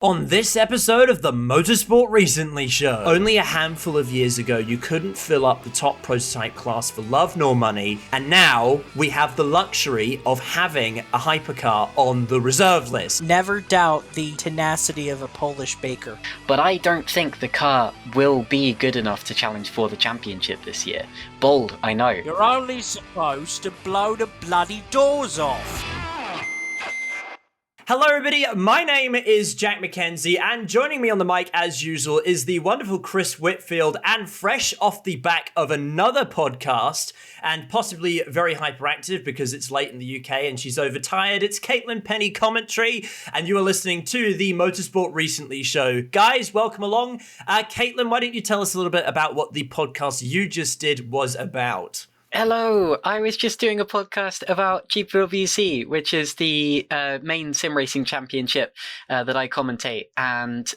On this episode of the Motorsport Recently Show, only a handful of years ago you couldn't fill up the top prototype class for love nor money, and now we have the luxury of having a hypercar on the reserve list. Never doubt the tenacity of a Polish baker. But I don't think the car will be good enough to challenge for the championship this year. Bold, I know. You're only supposed to blow the bloody doors off. Hello everybody, my name is Jack McKenzie, and joining me on the mic as usual is the wonderful Chris Whitfield, and fresh off the back of another podcast, and possibly very hyperactive because it's late in the UK and she's overtired, it's Caitlin Penny commentary, and you are listening to the Motorsport Recently Show. Guys, welcome along. Caitlin, why don't you tell us a little bit about what the podcast you just did was about? Hello, I was just doing a podcast about GPWC, which is the main sim racing championship that I commentate. And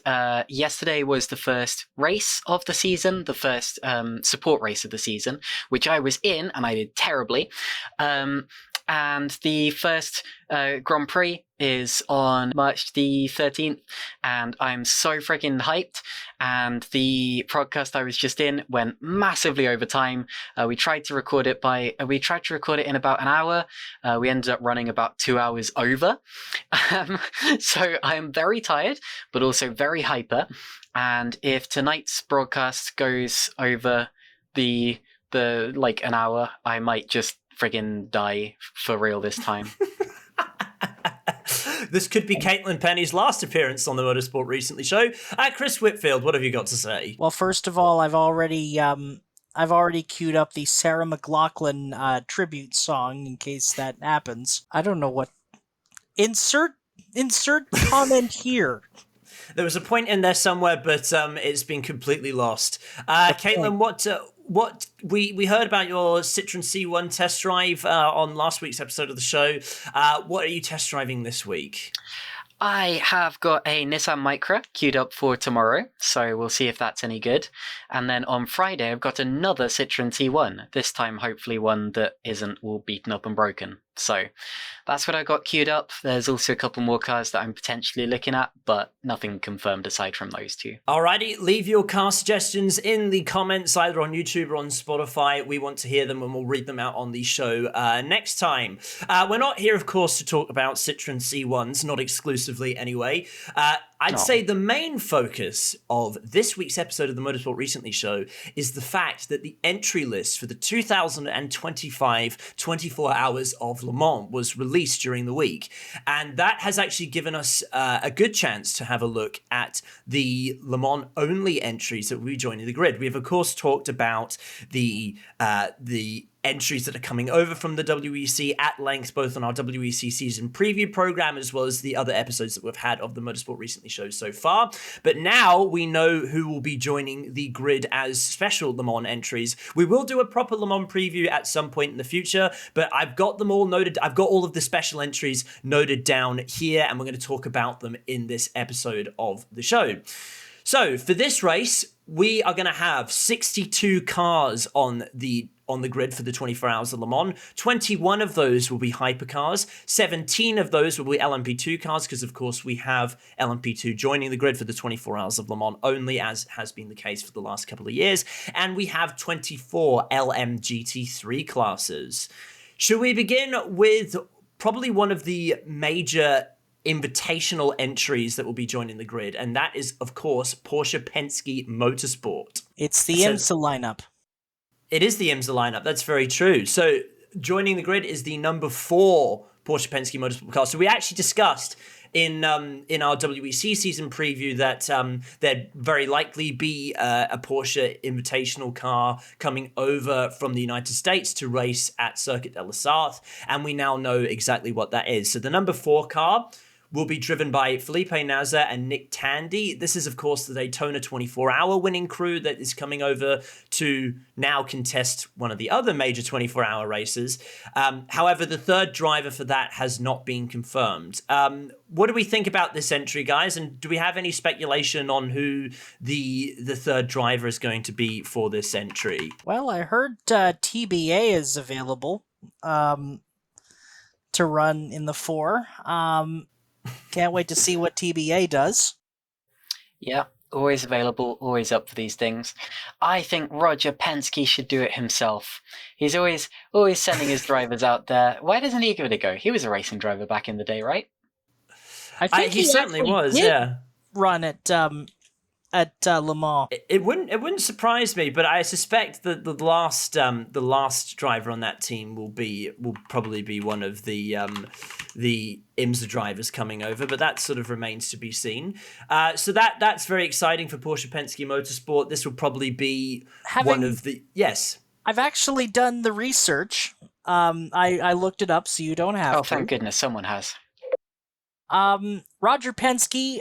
yesterday was the first race of the season, the first support race of the season, which I was in, and I did terribly. And the first Grand Prix is on March the 13th, and I'm so freaking hyped. And the podcast I was just in went massively over time. We tried to record it in about an hour. We ended up running about 2 hours over. So I am very tired, but also very hyper. And if tonight's broadcast goes over the like an hour, I might just friggin' die for real this time. This could be Caitlin Penny's last appearance on the Motorsport Recently Show. Chris Whitfield, what have you got to say? Well, first of all, I've already queued up the Sarah McLachlan tribute song in case that happens. I don't know what. Insert comment here. There was a point in there somewhere, but it's been completely lost. Caitlin, what we heard about your Citroen C1 test drive on last week's episode of the show. What are you test driving this week? I have got a Nissan Micra queued up for tomorrow, so we'll see if that's any good. And then on Friday, I've got another Citroen T1, this time hopefully one that isn't all beaten up and broken. So that's what I got queued up. There's also a couple more cars that I'm potentially looking at, but nothing confirmed aside from those two. Alrighty, leave your car suggestions in the comments, either on YouTube or on Spotify. We want to hear them and we'll read them out on the show next time. We're not here, of course, to talk about Citroen C1s, not exclusively anyway. I'd say the main focus of this week's episode of the Motorsport Recently Show is the fact that the entry list for the 2025 24 Hours of Le Mans was released during the week. And that has actually given us a good chance to have a look at the Le Mans only entries that will be joining the grid. We've, of course, talked about the entries that are coming over from the WEC at length, both on our WEC season preview program as well as the other episodes that we've had of the Motorsport Recently Show so far. But now we know who will be joining the grid as special Le Mans entries. We will do a proper Le Mans preview at some point in the future, but I've got them all noted. I've got all of the special entries noted down here, and we're going to talk about them in this episode of the show. So for this race, we are going to have 62 cars on the grid for the 24 Hours of Le Mans. 21 of those will be hypercars. 17 of those will be LMP2 cars, because of course we have LMP2 joining the grid for the 24 Hours of Le Mans only, as has been the case for the last couple of years. And we have 24 LMGT3 classes. Should we begin with probably one of the major invitational entries that will be joining the grid, and that is, of course, Porsche Penske Motorsport. It's the IMSA lineup. It is the IMSA lineup, that's very true. So joining the grid is the number 4 Porsche Penske Motorsport car. So we actually discussed in our WEC season preview that there'd very likely be a Porsche Invitational car coming over from the United States to race at Circuit de la Sarthe, and we now know exactly what that is. So the number 4 car will be driven by Felipe Nasr and Nick Tandy. This is, of course, the Daytona 24-hour winning crew that is coming over to now contest one of the other major 24-hour races. However, the third driver for that has not been confirmed. What do we think about this entry, guys? And do we have any speculation on who the third driver is going to be for this entry? Well, I heard TBA is available to run in the 4. Can't wait to see what TBA does. Yeah, always available, always up for these things. I think Roger Penske should do it himself. He's always sending his drivers out there. Why doesn't he give it a go? He was a racing driver back in the day, right? I think He certainly actually was, did yeah. run at Le Mans. It wouldn't surprise me, but I suspect that the last driver on that team will probably be one of the IMSA drivers coming over, but that sort of remains to be seen. So that's very exciting for Porsche Penske Motorsport. This will probably be one of the yes. I've actually done the research. I looked it up, so you don't have to. Oh, thank goodness, someone has. Roger Penske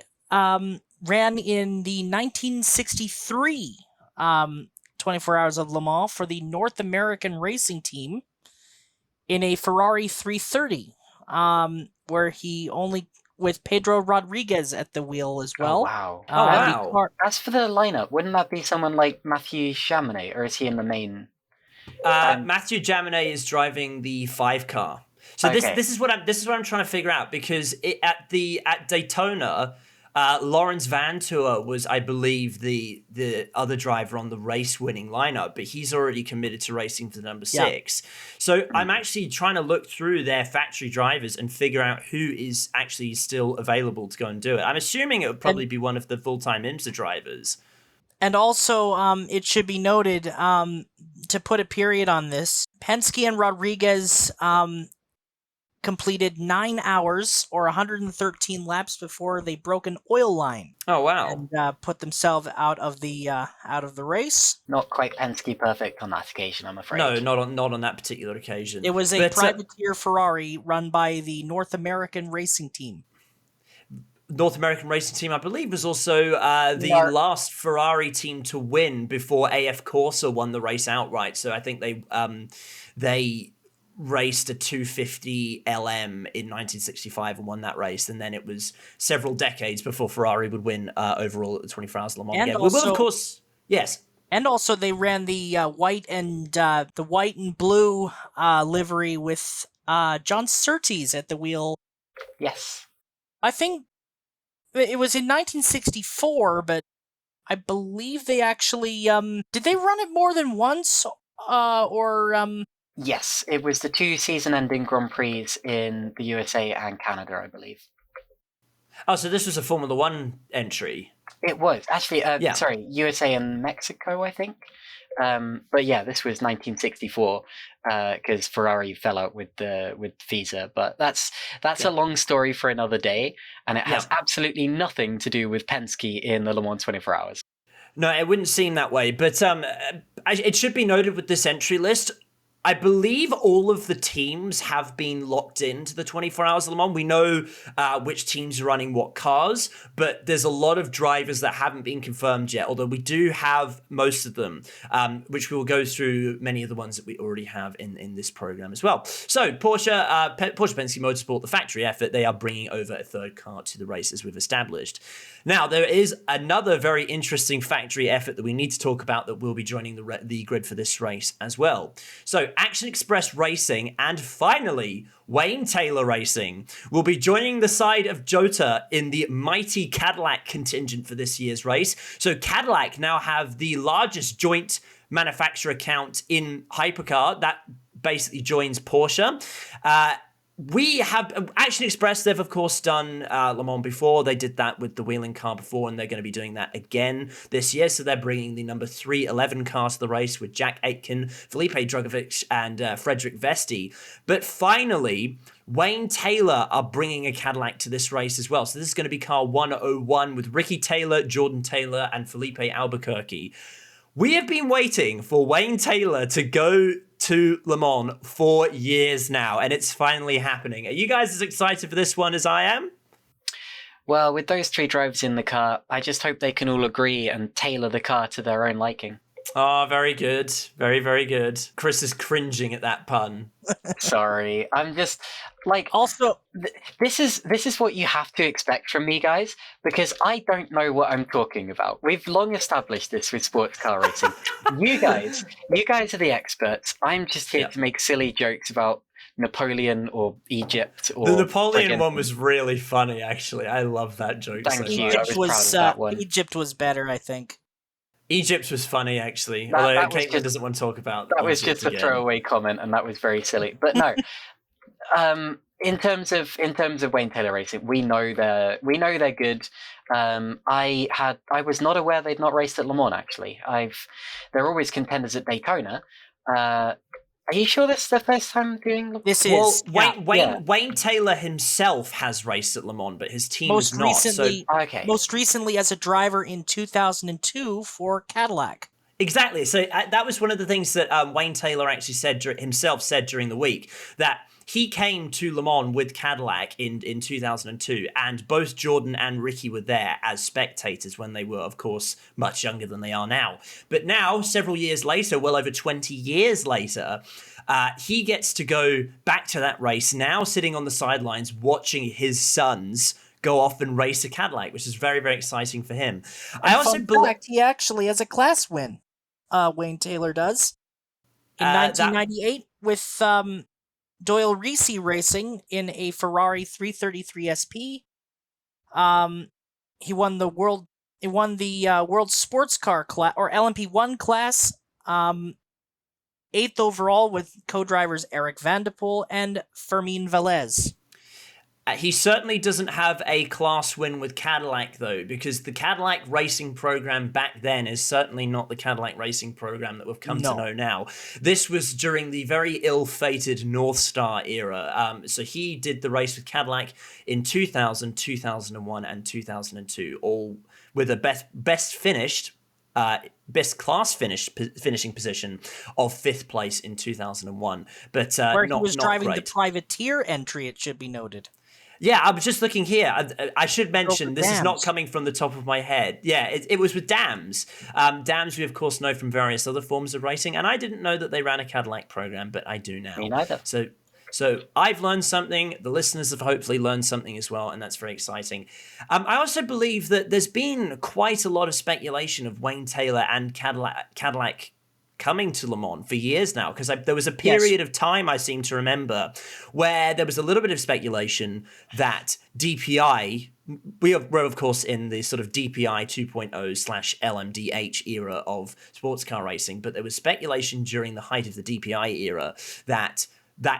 ran in the 1963 24 Hours of Le Mans for the North American Racing Team in a Ferrari 330, where he only with Pedro Rodriguez at the wheel as well. Oh, wow. Wow. As for the lineup, wouldn't that be someone like Mathieu Chamonix, or is he in the main? Mathieu Jaminet is driving the 5 car. So Okay. this is what I'm trying to figure out, because at Daytona, Lawrence Van Tour was, I believe, the other driver on the race-winning lineup, but he's already committed to racing for the number 6. So I'm actually trying to look through their factory drivers and figure out who is actually still available to go and do it. I'm assuming it would probably be one of the full-time IMSA drivers. And also, it should be noted, to put a period on this, Penske and Rodriguez completed 9 hours or 113 laps before they broke an oil line. Oh wow! And put themselves out of the race. Not quite Penske perfect on that occasion, I'm afraid. No, not on that particular occasion. It was a privateer Ferrari run by the North American Racing Team. North American Racing Team, I believe, was also the last Ferrari team to win before AF Corsa won the race outright. So I think they raced a 250 LM in 1965 and won that race, and then it was several decades before Ferrari would win overall at the 24 Hours of Le Mans again. Also, we will, of course, yes. And also, they ran the white and blue livery with John Surtees at the wheel. Yes, I think it was in 1964, but I believe they actually did they run it more than once, or Yes, it was the 2 season-ending Grand Prix in the USA and Canada, I believe. Oh, so this was a Formula One entry. It was actually, sorry, USA and Mexico, I think. But yeah, this was 1964 because Ferrari fell out with FISA. But that's a long story for another day, and it has absolutely nothing to do with Penske in the Le Mans 24 Hours. No, it wouldn't seem that way. But it should be noted with this entry list, I believe all of the teams have been locked into the 24 Hours of Le Mans. We know which teams are running what cars, but there's a lot of drivers that haven't been confirmed yet, although we do have most of them, which we will go through many of the ones that we already have in this program as well. So Porsche Penske Motorsport, the factory effort, they are bringing over a third car to the race, as we've established. Now, there is another very interesting factory effort that we need to talk about that will be joining the grid for this race as well. So Action Express Racing and finally Wayne Taylor Racing will be joining the side of Jota in the mighty Cadillac contingent for this year's race. So Cadillac now have the largest joint manufacturer count in hypercar. That basically joins Porsche. We have Action Express. They've, of course, done Le Mans before. They did that with the wheeling car before, and they're going to be doing that again this year. So they're bringing the number 311 car to the race with Jack Aitken, Felipe Drugovich, and Frederick Vesti. But finally, Wayne Taylor are bringing a Cadillac to this race as well. So this is going to be car 101 with Ricky Taylor, Jordan Taylor, and Felipe Albuquerque. We have been waiting for Wayne Taylor to go to Le Mans for years now, and it's finally happening. Are you guys as excited for this one as I am? Well, with those 3 drivers in the car, I just hope they can all agree and tailor the car to their own liking. Oh, very good. Very, very good. Chris is cringing at that pun. Sorry. I'm just like, also this is what you have to expect from me, guys, because I don't know what I'm talking about. We've long established this with sports car racing. You guys are the experts. I'm just here to make silly jokes about Napoleon or Egypt. Or The Napoleon friggin- one was really funny, actually. I love that joke Thank so you. I much. was proud of that one. Egypt was better, I think. Egypt was funny, actually. That Although was Caitlin just- doesn't want to talk about That was Egypt just a again. throwaway comment, and that was very silly. But no, in terms of Wayne Taylor Racing, we know they're good. I was not aware they'd not raced at Le Mans. Actually, they're always contenders at Daytona. Are you sure this is the first time doing? This Well, is Wayne Taylor himself has raced at Le Mans, but his team most is not. recently, Okay. most recently as a driver in 2002 for Cadillac. Exactly. So that was one of the things that Wayne Taylor actually said during the week, that he came to Le Mans with Cadillac in 2002, and both Jordan and Ricky were there as spectators when they were, of course, much younger than they are now. But now, several years later, well over 20 years later, he gets to go back to that race, now sitting on the sidelines watching his sons go off and race a Cadillac, which is very, very exciting for him. I also believe he actually has a class win. Wayne Taylor does in 1998 with Doyle Reese Racing in a Ferrari 333 SP. He won the world sports car class, or LMP1 class. 8th overall with co-drivers Eric Van de Poel and Fermin Velez. He certainly doesn't have a class win with Cadillac, though, because the Cadillac racing program back then is certainly not the Cadillac racing program that we've come to know now. This was during the very ill-fated North Star era. So he did the race with Cadillac in 2000, 2001, and 2002, all with a best class finishing position of 5th place in 2001. But where he not, was not driving great. the privateer entry, it should be noted. Yeah, I was just looking here. I should mention, this is not Dams. coming from the top of my head. Yeah, it was with Dams. Dams we, of course, know from various other forms of racing, and I didn't know that they ran a Cadillac program, but I do now. Me neither. So I've learned something. The listeners have hopefully learned something as well, and that's very exciting. I also believe that there's been quite a lot of speculation of Wayne Taylor and Cadillac coming to Le Mans for years now, because there was a period of time I seem to remember where there was a little bit of speculation that DPI, we're of course in the sort of DPI 2.0/LMDH era of sports car racing, but there was speculation during the height of the DPI era that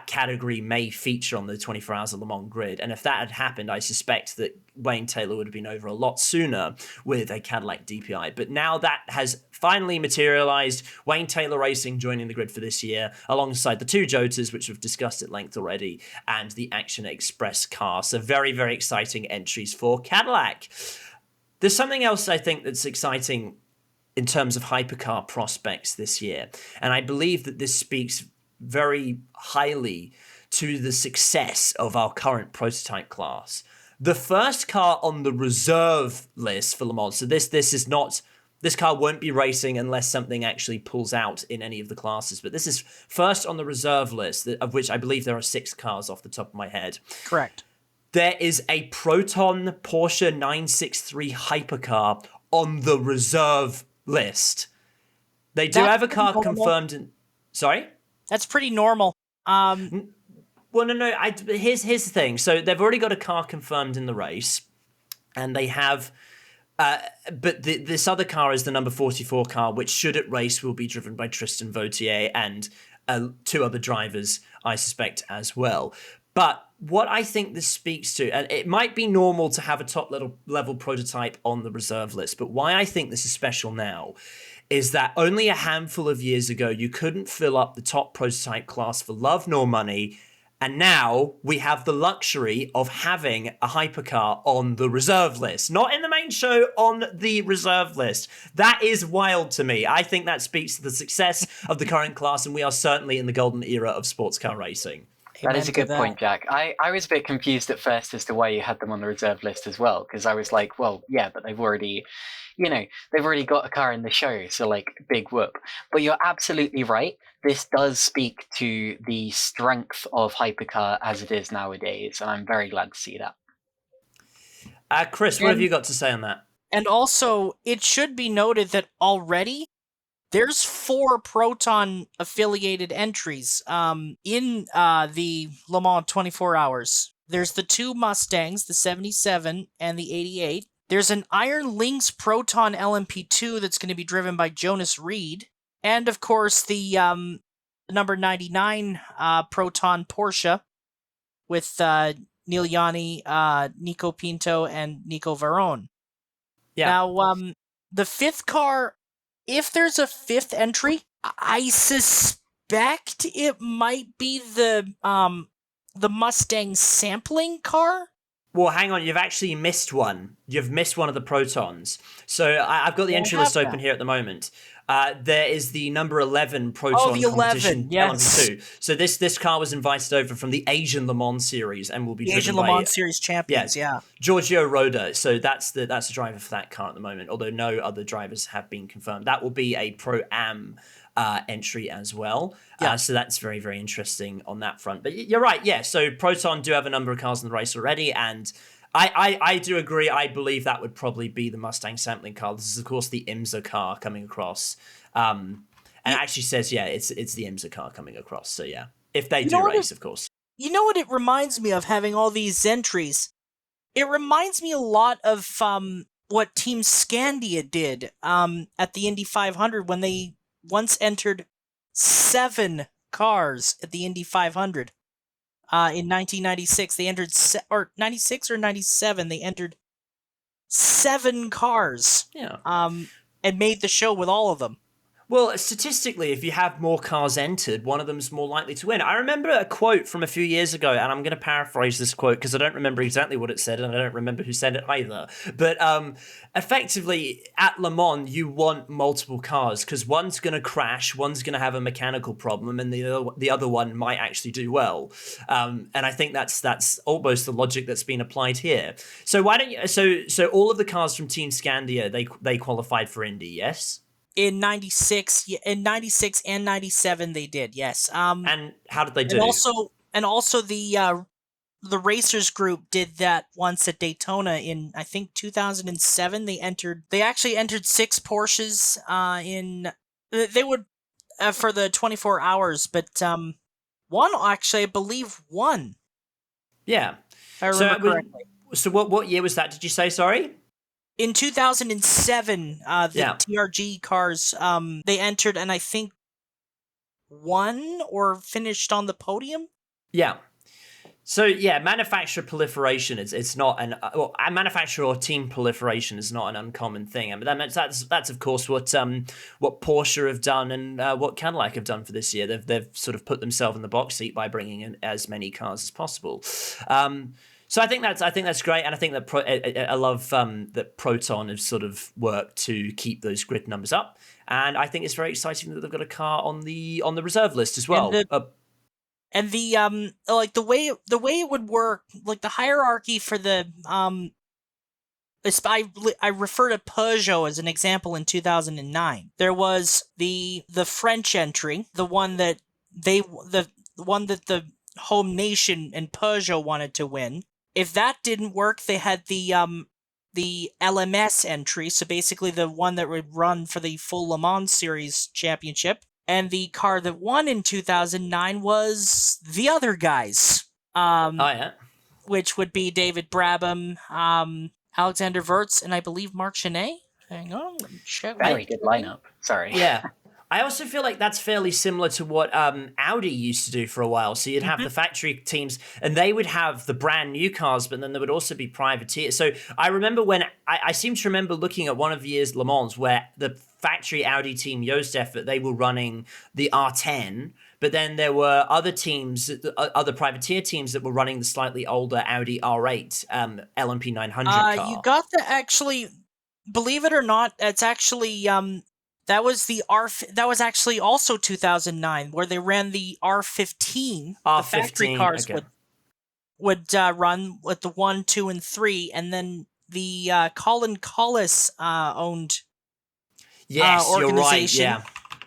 category may feature on the 24 Hours of Le Mans grid. And if that had happened, I suspect that Wayne Taylor would have been over a lot sooner with a Cadillac DPI. But now that has finally materialized. Wayne Taylor Racing joining the grid for this year, alongside the two Jotas, which we've discussed at length already, and the Action Express car. So very, very exciting entries for Cadillac. There's something else I think that's exciting in terms of hypercar prospects this year. And I believe that this speaks very highly to the success of our current prototype class. The first car on the reserve list for Le Mans, so this car won't be racing unless something actually pulls out in any of the classes, but this is first on the reserve list, of which I believe there are 6 cars off the top of my head. Correct. There is a Proton Porsche 963 hypercar on the reserve list. They do have a car confirmed in... Sorry? That's pretty normal. Well, no. Here's the thing. So they've already got a car confirmed in the race, and they have... but this other car is the number 44 car, which should it race will be driven by Tristan Vautier and 2 other drivers, I suspect, as well. But what I think this speaks to, and it might be normal to have a top level prototype on the reserve list, but why I think this is special now is that only a handful of years ago, you couldn't fill up the top prototype class for love nor money. And now we have the luxury of having a hypercar on the reserve list. Not in the main show, on the reserve list. That is wild to me. I think that speaks to the success of the current class, and we are certainly in the golden era of sports car racing. That is a good point, Jack. I was a bit confused at first as to why you had them on the reserve list as well, because I was like, well, yeah, but they've already got a car in the show, so like, big whoop. But you're absolutely right. This does speak to the strength of hypercar as it is nowadays, and I'm very glad to see that. Chris, what have you got to say on that? And also, it should be noted that already There's 4 Proton affiliated entries in the Le Mans 24 Hours. There's the 2 Mustangs, the 77 and the 88. There's an Iron Lynx Proton LMP2 that's going to be driven by Jonas Reed. And, of course, the number 99 Proton Porsche with Neil Yanni, Nico Pinto, and Nico Varone. Yeah. Now, the 5th car, if there's a 5th entry, I suspect it might be the Mustang sampling car. Well, hang on. You've actually missed one. You've missed one of the Protons. So I've got the entry list open here at the moment. There is the number 11 Proton the competition 11, yes. LMP2. So this car was invited over from the Asian Le Mans series and will be driven Asian by Le Mans series champions. Yeah. Giorgio Roda. So that's the driver for that car at the moment. Although no other drivers have been confirmed. That will be a Pro-Am entry as well. Yeah. So that's very, very interesting on that front. But you're right. Yeah. So Proton do have a number of cars in the race already, and I do agree. I believe that would probably be the Mustang sampling car. This is, of course, the IMSA car coming across. And it actually says, it's the IMSA car coming across. So, yeah, if they do race, of course. You know what it reminds me of, having all these entries? It reminds me a lot of what Team Scandia did at the Indy 500 when they once entered 7 cars at the Indy 500. In 1996, they entered, or 96 or 97, they entered 7 cars. Yeah. And made the show with all of them. Well, statistically, if you have more cars entered, one of them's more likely to win. I remember a quote from a few years ago, and I'm going to paraphrase this quote because I don't remember exactly what it said, and I don't remember who said it either. But effectively, at Le Mans, you want multiple cars because one's going to crash, one's going to have a mechanical problem, and the other one might actually do well. And I think that's almost the logic that's been applied here. So why don't you? So all of the cars from Team Scandia, they qualified for Indy, yes? In 96 and 97 they did, yes. And how did they do? And also the Racers group did that once at Daytona in, I think, 2007. They actually entered 6 Porsches they would for the 24 hours, but one actually, I believe, won. Yeah. If I remember correctly. So what year was that, did you say, sorry? In 2007, the TRG cars, they entered and I think won or finished on the podium. Yeah. So yeah, manufacturer proliferation it's not manufacturer or team proliferation is not an uncommon thing. I mean that's of course what Porsche have done and what Cadillac have done for this year. They've sort of put themselves in the box seat by bringing in as many cars as possible. So I think that's great, and I think that I love that Proton have sort of worked to keep those grid numbers up, and I think it's very exciting that they've got a car on the reserve list as well. And the like the way it would work, like the hierarchy for the I refer to Peugeot as an example in 2009. There was the French entry, the one that the home nation and Peugeot wanted to win. If that didn't work, they had the LMS entry, so basically the one that would run for the full Le Mans Series championship. And the car that won in 2009 was the other guys. Which would be David Brabham, Alexander Wirtz, and I believe Marc Genet. Hang on, let me check. Very good lineup. Sorry. Yeah. I also feel like that's fairly similar to what Audi used to do for a while. So you'd have the factory teams, and they would have the brand new cars, but then there would also be privateers. So I remember when I seem to remember looking at one of the year's Le Mans where the factory Audi team Yost effort, they were running the R10, but then there were other teams, other privateer teams that were running the slightly older Audi R8 LMP 900 car. You got the actually, believe it or not, it's actually that was actually also 2009, where they ran the R15. The factory cars would run with the 1, 2, and 3, and then the Colin Collis owned organization. You're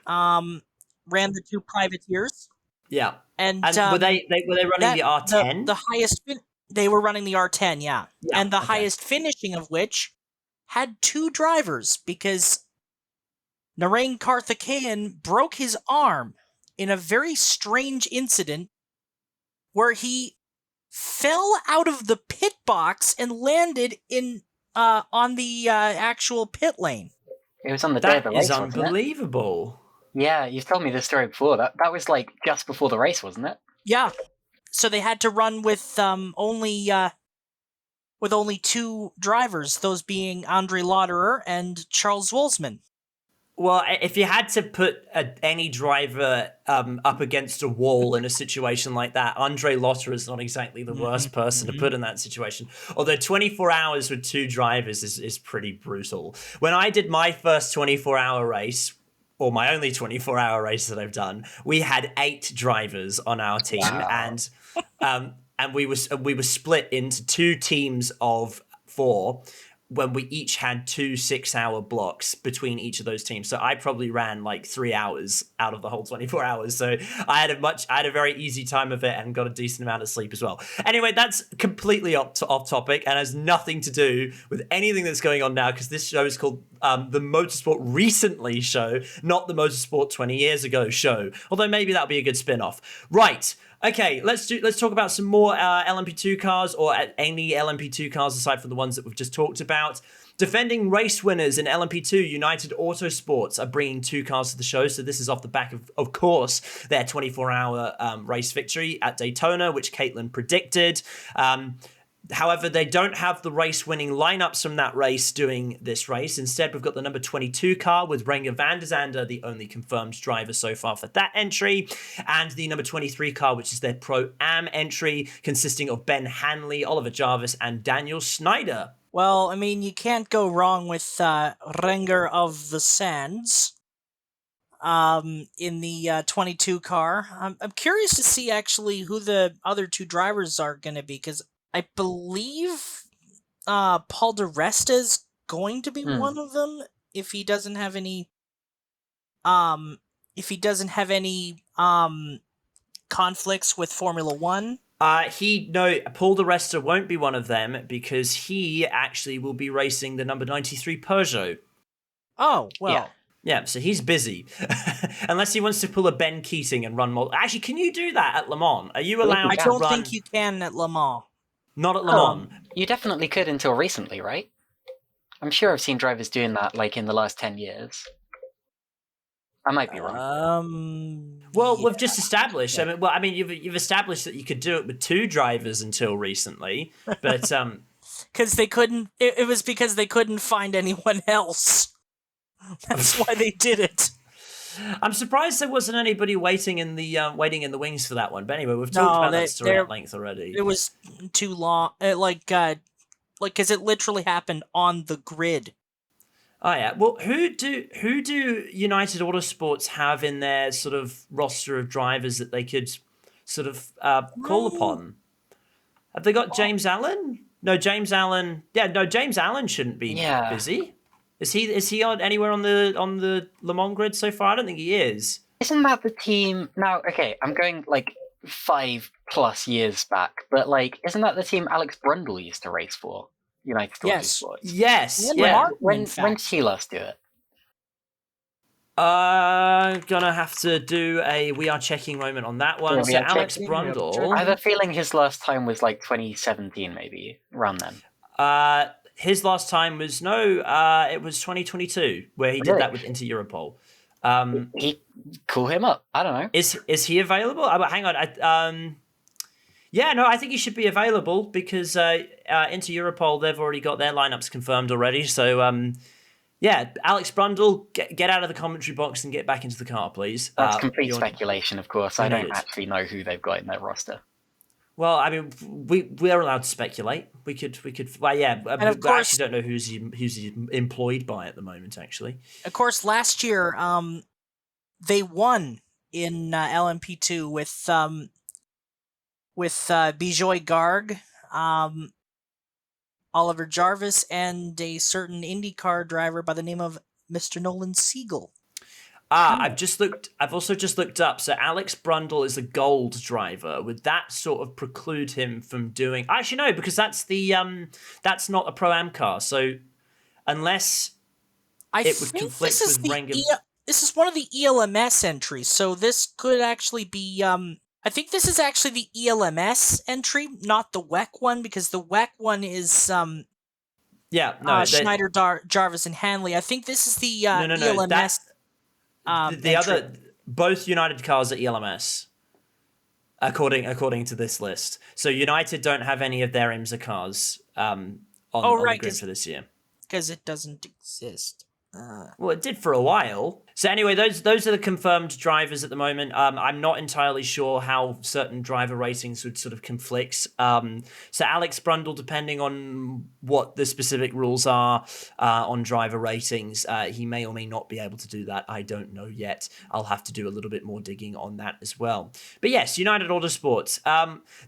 right, ran the 2 privateers. Yeah, and were they running the R10? The highest they were running the R10, yeah, and the highest finishing of which had 2 drivers, because Narain Karthikeyan broke his arm in a very strange incident where he fell out of the pit box and landed on the actual pit lane. It was on the day of That the race, is wasn't it? unbelievable. Yeah, you've told me this story before. That was like just before the race, wasn't it? Yeah. So they had to run with only 2 drivers, those being Andre Lauderer and Charles Wolfsman. Well, if you had to put any driver up against a wall in a situation like that, Andre Lotter is not exactly the worst person to put in that situation. Although 24 hours with 2 drivers is pretty brutal. When I did my first 24-hour race, or my only 24-hour race that I've done, we had 8 drivers on our team, and we were split into 2 teams of 4. When we each had 2 6-hour blocks between each of those teams. So I probably ran like 3 hours out of the whole 24 hours. So I had a very easy time of it and got a decent amount of sleep as well. Anyway, that's completely off topic and has nothing to do with anything that's going on now, because this show is called the Motorsport Recently Show, not the Motorsport 20 years ago show. Although maybe that'll be a good spin-off. Right. Okay, let's talk about some more LMP2 cars, or any LMP2 cars aside from the ones that we've just talked about. Defending race winners in LMP2, United Autosports are bringing 2 cars to the show. So this is off the back of course, their 24-hour race victory at Daytona, which Caitlin predicted. However, they don't have the race-winning lineups from that race doing this race. Instead, we've got the number 22 car with Renger van der Zande, the only confirmed driver so far for that entry, and the number 23 car, which is their Pro-Am entry, consisting of Ben Hanley, Oliver Jarvis, and Daniel Snyder. Well, I mean, you can't go wrong with Renger of the Sands in the 22 car. I'm curious to see actually who the other 2 drivers are going to be, because I believe Paul di Resta is going to be one of them if he doesn't have any conflicts with Formula 1. Paul di Resta won't be one of them, because he actually will be racing the number 93 Peugeot. Oh, well. Yeah, so he's busy. Unless he wants to pull a Ben Keating and run more. Actually, can you do that at Le Mans? Are you allowed to run? I don't think you can at Le Mans. Not at Le Mans. You definitely could until recently, right? I'm sure I've seen drivers doing that, like, in the last 10 years. I might be wrong. Well, we've just established. You've established that you could do it with 2 drivers until recently, but because they couldn't. It was because they couldn't find anyone else. That's why they did it. I'm surprised there wasn't anybody waiting in the wings for that one. But anyway, we've talked about that story at length already. It was too long. Because it literally happened on the grid. Oh yeah. Well, who do United Autosports have in their sort of roster of drivers that they could sort of call upon? Have they got James Allen? No, James Allen. Yeah, no, James Allen shouldn't be busy. Is he on anywhere on the Le Mans grid so far? I don't think he is. Isn't that the team now? Okay, I'm going like 5+ years back, but like, isn't that the team Alex Brundle used to race for? United Autosports. Yes. When did he last do it? Gonna have to do a we are checking moment on that one. Yeah, so Alex Brundle. I have a feeling his last time was like 2017, maybe around then. His last time was it was 2022 where he did that with Inter Europol. He call him up. I don't know. Is he available? Hang on. I think he should be available because Inter Europol, they've already got their lineups confirmed already. So Alex Brundle, get out of the commentary box and get back into the car, please. That's complete speculation, of course. I don't actually know who they've got in their roster. Well, I mean, we're allowed to speculate. We could. Well, yeah. But I actually don't know who's he employed by at the moment. Actually, of course, last year, they won in LMP2 with Bijoy Garg, Oliver Jarvis, and a certain IndyCar driver by the name of Mr. Nolan Siegel. I've also just looked up. So Alex Brundle is a gold driver. Would that sort of preclude him from doing? Actually, no, because that's that's not a Pro-Am car. So unless it would conflict with Renger. one of the ELMS entries, so this could actually be I think this is actually the ELMS entry, not the WEC one, because the WEC one is Schneider, Jarvis, and Hanley. I think this is the no. ELMS. That's the entry. other. Both United cars are ELMS, according to this list. So United don't have any of their IMSA cars on the grid for this year because it doesn't exist. Well, it did for a while. So anyway, those are the confirmed drivers at the moment. I'm not entirely sure how certain driver ratings would sort of conflict. So Alex Brundle, depending on what the specific rules are on driver ratings, he may or may not be able to do that. I don't know yet. I'll have to do a little bit more digging on that as well. But yes, United Autosports.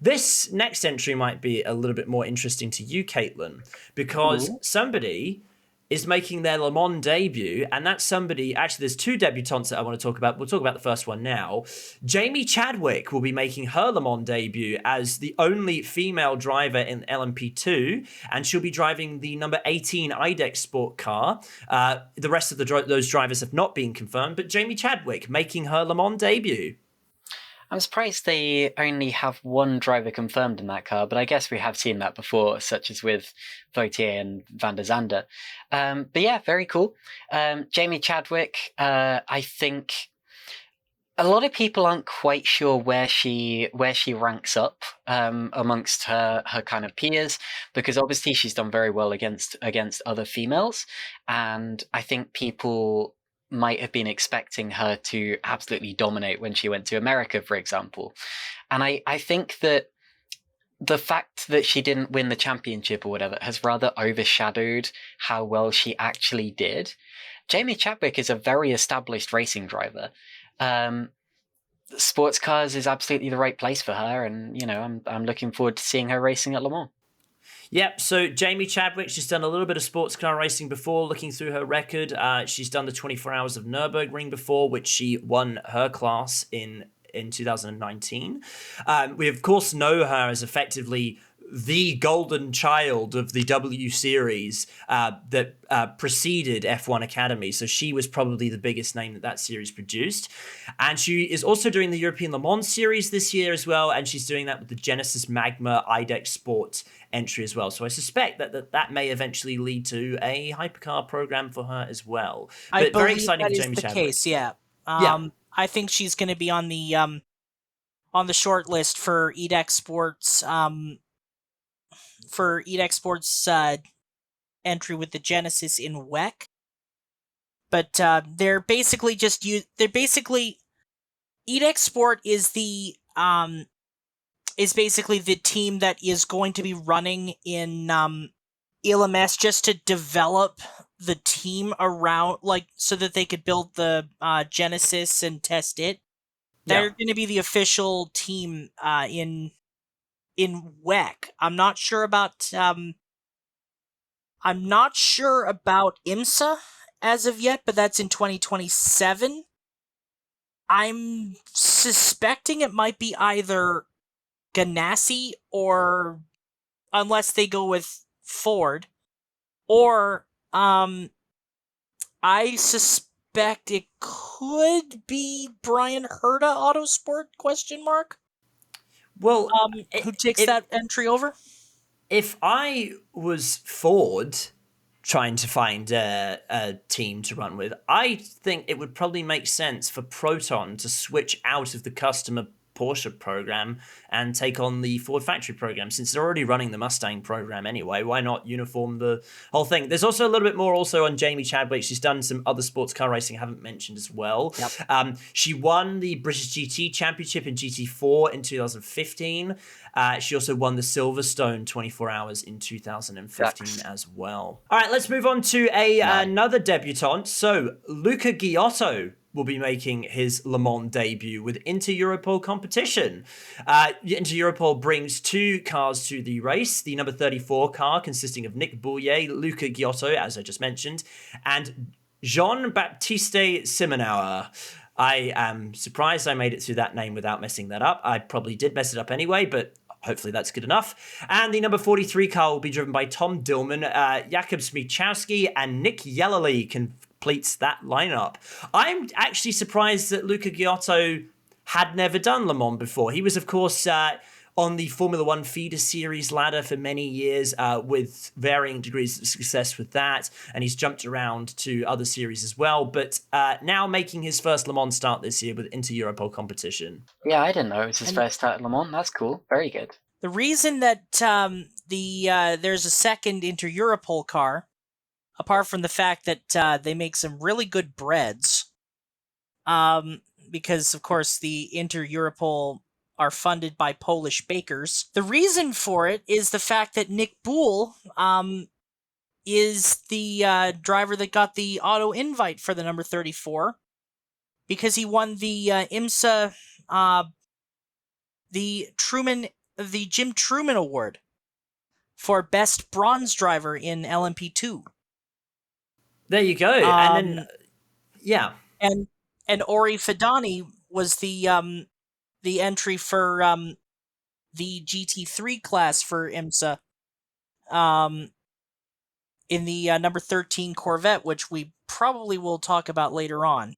This next entry might be a little bit more interesting to you, Caitlin, because somebody is making their Le Mans debut, and that's somebody, actually there's two debutantes that I want to talk about. We'll talk about the first one now. Jamie Chadwick will be making her Le Mans debut as the only female driver in LMP2, and she'll be driving the number 18 IDEX Sport car. The rest of those drivers have not been confirmed, but Jamie Chadwick making her Le Mans debut. I'm surprised they only have one driver confirmed in that car, but I guess we have seen that before, such as with Vautier and Van der Zande. But yeah, very cool. Jamie Chadwick, I think a lot of people aren't quite sure where she ranks up amongst her kind of peers, because obviously she's done very well against other females, and I think people might have been expecting her to absolutely dominate when she went to America, for example. And I think that the fact that she didn't win the championship or whatever has rather overshadowed how well she actually did. Jamie Chadwick is a very established racing driver. Sports cars is absolutely the right place for her, and I'm looking forward to seeing her racing at Le Mans. Yep, so Jamie Chadwick, she's done a little bit of sports car racing before. Looking through her record, she's done the 24 Hours of Nürburgring before, which she won her class in 2019. We, of course, know her as effectively the golden child of the W Series that preceded F1 Academy. So she was probably the biggest name that series produced. And she is also doing the European Le Mans Series this year as well. And she's doing that with the Genesis Magma IDEX Sport entry as well. So I suspect that may eventually lead to a hypercar program for her as well. But very exciting for Jamie Chadwick. Case, yeah. I think she's going to be on the short list for IDEX Sports. For IDEX Sports entry with the Genesis in WEC. But they're basically IDEX Sport is basically the team that is going to be running in ELMS just to develop the team around, so that they could build the Genesis and test it. They're going to be the official team in WEC. I'm not sure about IMSA as of yet, but that's in 2027. I'm suspecting it might be either Ganassi, or unless they go with Ford, or I suspect it could be Brian Herta Autosport ? Well, who takes that entry over? If I was Ford trying to find a team to run with, I think it would probably make sense for Proton to switch out of the customer Porsche program and take on the Ford factory program, since they're already running the Mustang program anyway. Why not uniform the whole thing? There's also a little bit more also on Jamie Chadwick. She's done some other sports car racing I haven't mentioned as well. Yep. She won the British GT Championship in GT4 in 2015. She also won the Silverstone 24 Hours in 2015 as well. All right, let's move on to another debutante. So Luca Giotto will be making his Le Mans debut with Inter Europol competition. Inter Europol brings two cars to the race. The number 34 car consisting of Nick Bouillet, Luca Giotto, as I just mentioned, and Jean-Baptiste Simonauer. I am surprised I made it through that name without messing that up. I probably did mess it up anyway, but hopefully that's good enough. And the number 43 car will be driven by Tom Dillman, Jakub Smiechowski, and Nick Yellerly, completes that lineup. I'm actually surprised that Luca Giotto had never done Le Mans before. He was, of course, on the Formula One feeder series ladder for many years with varying degrees of success with that. And he's jumped around to other series as well. But now making his first Le Mans start this year with Inter-Europol competition. Yeah, I didn't know it was his first start at Le Mans. That's cool. Very good. The reason that there's a second Inter-Europol car, apart from the fact that they make some really good breads, because, of course, the Inter-Europol are funded by Polish bakers. The reason for it is the fact that Nick Boole is the driver that got the auto invite for the number 34, because he won the IMSA, the Jim Truman Award for Best Bronze Driver in LMP2. There you go. And then, yeah. And Ori Fidani was the entry for the GT3 class for IMSA in the number 13 Corvette, which we probably will talk about later on.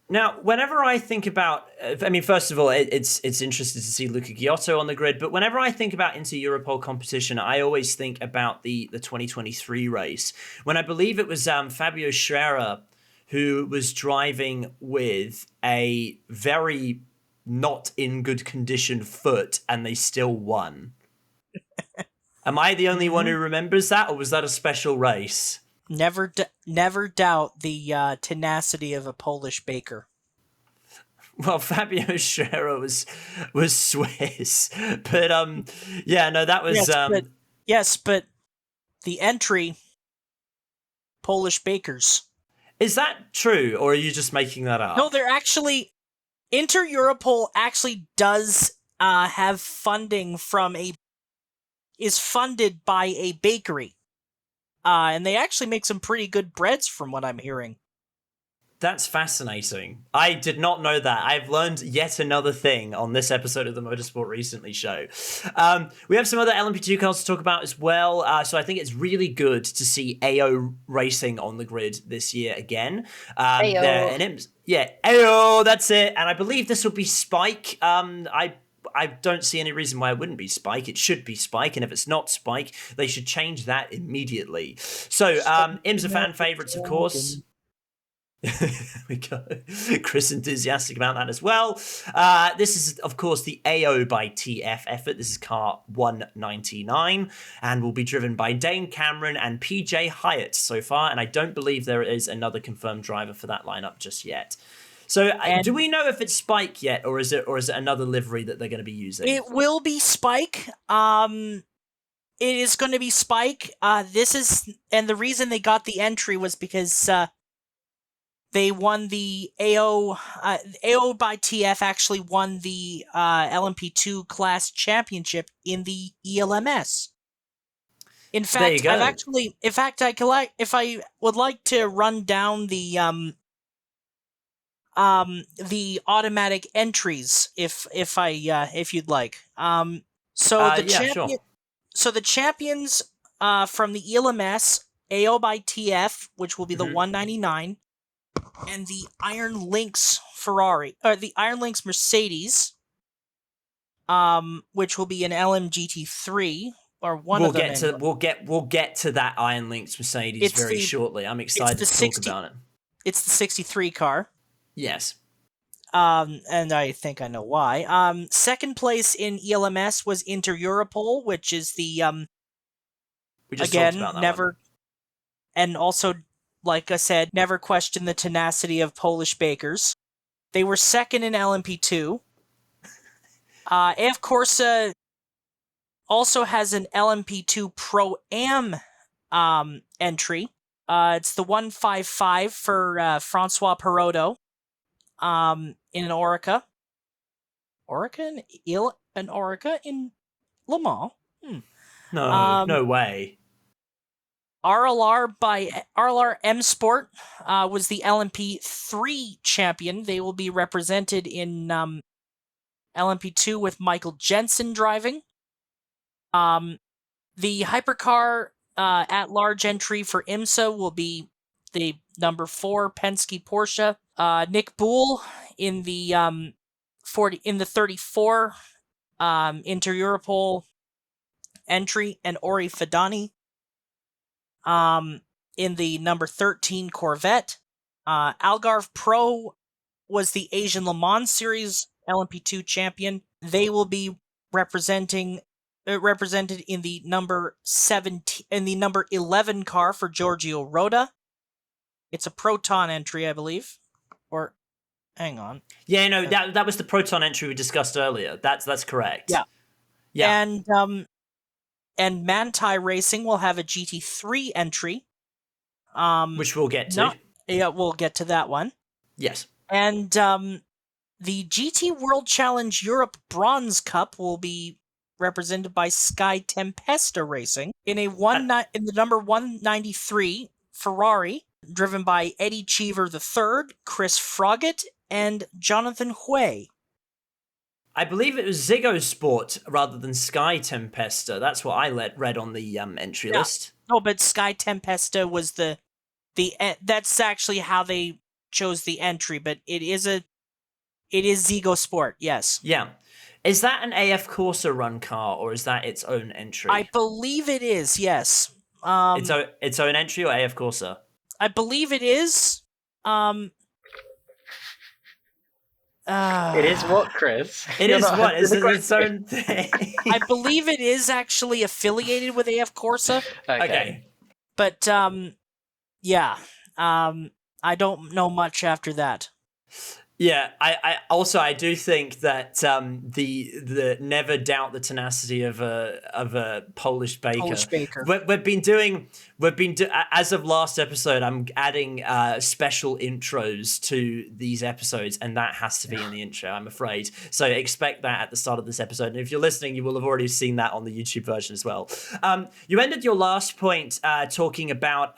Now, whenever I think about, I mean, first of all, it's interesting to see Luca Giotto on the grid, but whenever I think about Inter-Europol competition, I always think about the 2023 race, when I believe it was Fabio Scherer who was driving with a very not in good condition foot, and they still won. Am I the only one who remembers that, or was that a special race? Never doubt the tenacity of a Polish baker. Well, Fabio Scherer was Swiss, but yeah, no, that was yes, but the entry, Polish bakers. Is that true, or are you just making that up? No, they're actually Inter-Europol actually does have funding is funded by a bakery. And they actually make some pretty good breads from what I'm hearing. That's fascinating. I did not know that. I've learned yet another thing on this episode of the Motorsport Recently Show. We have some other LMP2 cars to talk about as well. So I think it's really good to see AO racing on the grid this year again. AO. Yeah, AO, that's it. And I believe this will be Spike. I don't see any reason why it wouldn't be Spike. It should be Spike, and if it's not Spike, they should change that immediately. So, IMSA fan favourites, of course. There we go. Chris enthusiastic about that as well. This is, of course, the AO by TF effort. This is car 199 and will be driven by Dane Cameron and PJ Hyatt so far, and I don't believe there is another confirmed driver for that lineup just yet. So do we know if it's Spike yet, or is it another livery that they're going to be using? It will be Spike. It is going to be Spike. And the reason they got the entry was because they won the AO. AO by TF actually won the LMP2 class championship in the ELMS. In fact, there you go. if I would like to run down the automatic entries if you'd like. So the champions from the ELMS, AO by TF, which will be the 199, and the Iron Lynx Mercedes, which will be an LMGT3 or one of them. We'll get to that Iron Lynx Mercedes very shortly. I'm excited to talk about it. It's the 63 car. Yes. And I think I know why. Second place in ELMS was Inter-Europol, which is the we just talked about that one. And also, like I said, never question the tenacity of Polish bakers. They were second in LMP2. AF Corsa also has an LMP2 Pro-Am entry. It's the 155 for Francois Perotto. In an Orica. An Orica in Le Mans? No way. RLR M Sport was the LMP3 champion. They will be represented in LMP2 with Michael Jensen driving. The hypercar at large entry for IMSA will be the number 4 Penske Porsche. Nick Boole in the 34 Inter-Europol entry, and Ori Fidani in the number 13 Corvette. Algarve Pro was the Asian Le Mans Series LMP2 champion. They will be represented in the number 11 car for Giorgio Roda. It's a Proton entry, I believe. Or hang on. Yeah, no, that was the Proton entry we discussed earlier. That's correct. Yeah. Yeah. And Manthey Racing will have a GT3 entry. Which we'll get to. Yeah, we'll get to that one. Yes. And the GT World Challenge Europe Bronze Cup will be represented by Sky Tempesta Racing in the number 193 Ferrari, driven by Eddie Cheever III, Chris Froggatt, and Jonathan Hui. I believe it was Ziggo Sport rather than Sky Tempesta. That's what I read on the entry list. No, but Sky Tempesta was the that's actually how they chose the entry, but it is Ziggo Sport, yes. Yeah. Is that an AF Corsa run car, or is that its own entry? I believe it is, yes. Its own entry or AF Corsa? I believe it is. It is what, Chris? It is what? Is it its own thing? I believe it is actually affiliated with AF Corsa. Okay. But, yeah. I don't know much after that. Yeah, I do think that the never doubt the tenacity of a Polish baker. We've been as of last episode. I'm adding special intros to these episodes, and that has to be in the intro, I'm afraid. So expect that at the start of this episode. And if you're listening, you will have already seen that on the YouTube version as well. You ended your last point talking about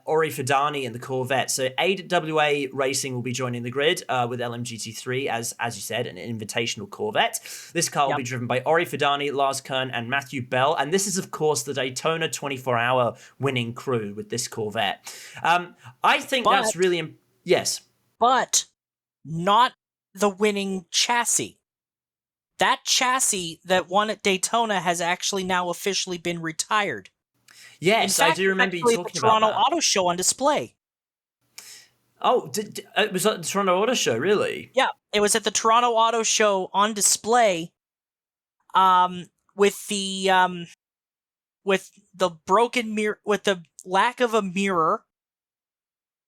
Ori Fidani and the Corvette. So AWA Racing will be joining the grid with LMGT3 as you said, an invitational Corvette. This car will be driven by Ori Fidani, Lars Kern, and Matthew Bell, and this is of course the Daytona 24-hour winning crew with this Corvette. I think that's really yes, but not the winning chassis. That chassis that won at Daytona has actually now officially been retired. Yes, in fact, I do remember you talking about that. Toronto Auto Show on display. Oh, it was at the Toronto Auto Show, really? Yeah, it was at the Toronto Auto Show on display. With the broken mirror, with the lack of a mirror,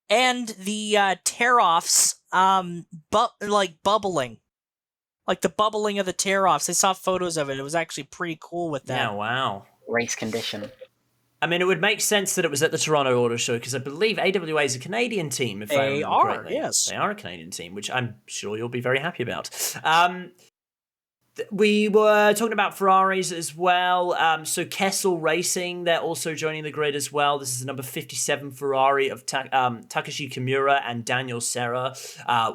and the tear-offs, bubbling, like the bubbling of the tear-offs. I saw photos of it. It was actually pretty cool with that. Yeah, wow. Race condition. I mean, it would make sense that it was at the Toronto Auto Show because I believe AWA is a Canadian team, if I remember correctly. Yes. They are a Canadian team, which I'm sure you'll be very happy about. We were talking about Ferraris as well. So Kessel Racing, they're also joining the grid as well. This is the number 57 Ferrari of Takashi Kimura and Daniel Serra.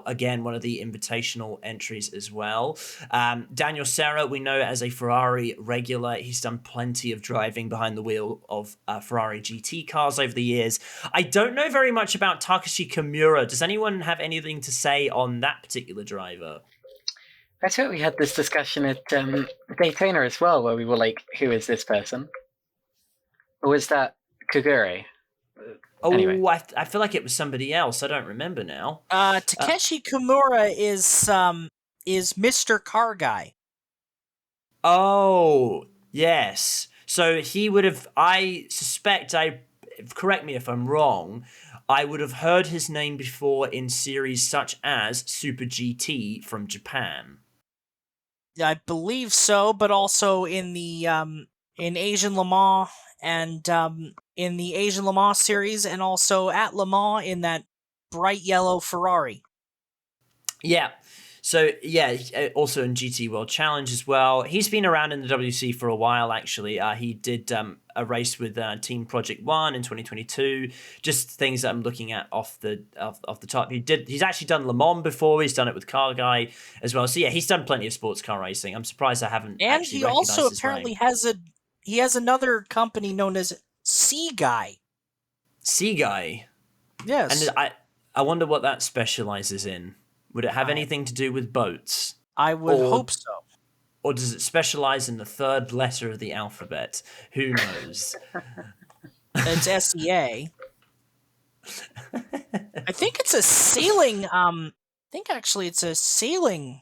Again, one of the invitational entries as well. Daniel Serra, we know as a Ferrari regular. He's done plenty of driving behind the wheel of Ferrari GT cars over the years. I don't know very much about Takashi Kimura. Does anyone have anything to say on that particular driver? I thought we had this discussion at Daytona as well, where we were like, who is this person? Or was that Kagure? Oh, anyway. I feel like it was somebody else. I don't remember now. Takeshi Kimura is Mr. Car Guy. Oh, yes. So he would have, I suspect, correct me if I'm wrong, I would have heard his name before in series such as Super GT from Japan. I believe so, but also in the in Asian Le Mans and in the Asian Le Mans series, and also at Le Mans in that bright yellow Ferrari. Yeah. So, yeah, also in GT World Challenge as well. He's been around in the WC for a while, actually. He did a race with Team Project One in 2022. Just things that I'm looking at off the top. He's actually done Le Mans before. He's done it with Car Guy as well. So, yeah, he's done plenty of sports car racing. I'm surprised I haven't and actually he recognized also his apparently name. has another company known as Sea Guy. Sea Guy? Yes. And I wonder what that specializes in. Would it have anything to do with boats? I would hope so. Or does it specialize in the third letter of the alphabet? Who knows? It's SEA. I think it's a sailing. I think actually it's a sailing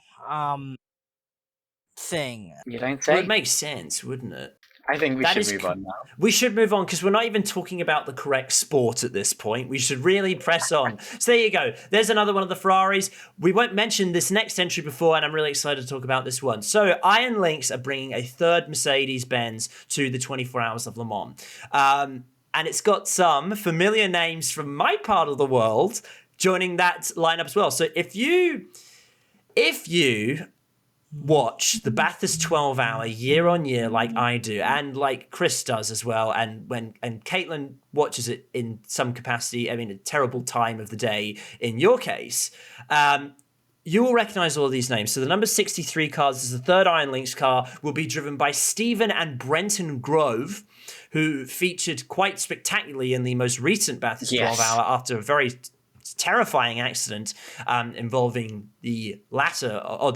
thing. You don't Well, say? it makes sense, wouldn't it? I think we That should is move on now. We should move on because we're not even talking about the correct sport at this point. We should really press on. So there you go. There's another one of the Ferraris. We won't mention this next entry before, and I'm really excited to talk about this one. So Iron Lynx are bringing a third Mercedes-Benz to the 24 Hours of Le Mans. And it's got some familiar names from my part of the world joining that lineup as well. So if you watch the Bathurst 12 hour year on year like I do, and like Chris does as well, and Caitlin watches it in some capacity, I mean a terrible time of the day in your case, you will recognize all these names. So the number 63 car, this is the third Iron Lynx car, will be driven by Stephen and Brenton Grove, who featured quite spectacularly in the most recent Bathurst 12 hour after a very terrifying accident involving the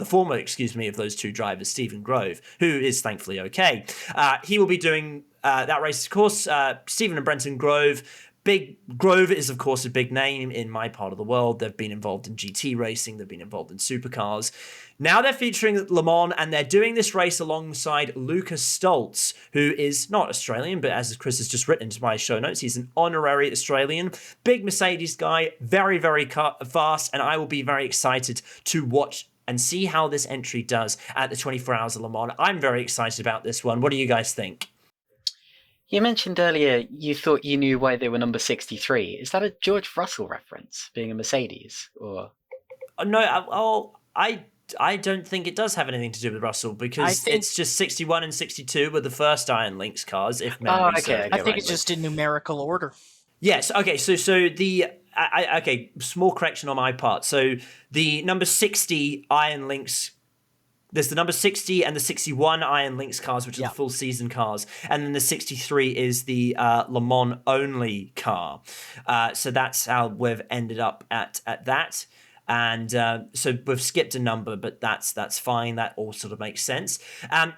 former, of those two drivers, Stephen Grove, who is thankfully okay. He will be doing that race, of course. Stephen and Brenton Grove. Grove is, of course, a big name in my part of the world. They've been involved in GT racing. They've been involved in supercars. Now they're featuring at Le Mans, and they're doing this race alongside Lucas Stoltz, who is not Australian, but as Chris has just written into my show notes, he's an honorary Australian. Big Mercedes guy, very, very fast, and I will be very excited to watch and see how this entry does at the 24 Hours of Le Mans. I'm very excited about this one. What do you guys think? You mentioned earlier you thought you knew why they were number 63. Is that a George Russell reference, being a Mercedes? Or No, I don't think it does have anything to do with Russell, because it's just 61 and 62 were the first Iron Lynx cars, if memory serves me I think it's just in numerical order. Yes, okay, so small correction on my part. So the number 60 Iron Lynx, there's the number 60 and the 61 Iron Lynx cars, which are the full season cars. And then the 63 is the Le Mans only car. So that's how we've ended up at that. And so we've skipped a number, but that's fine. That all sort of makes sense.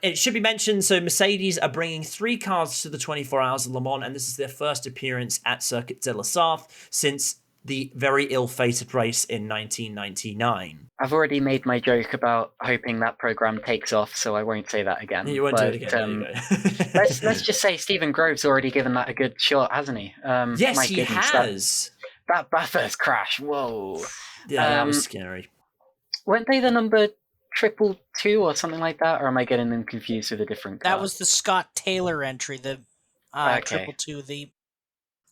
It should be mentioned, so Mercedes are bringing 3 cars to the 24 Hours of Le Mans, and this is their first appearance at Circuit de la Sarthe since the very ill-fated race in 1999. I've already made my joke about hoping that program takes off, so I won't say that again. You won't do it again. let's just say Stephen Grove's already given that a good shot, hasn't he? Yes, he has. That Bathurst crash, whoa. Yeah, that was scary. Weren't they the number 222 or something like that? Or am I getting them confused with a different car? That was the Scott Taylor entry, the 222.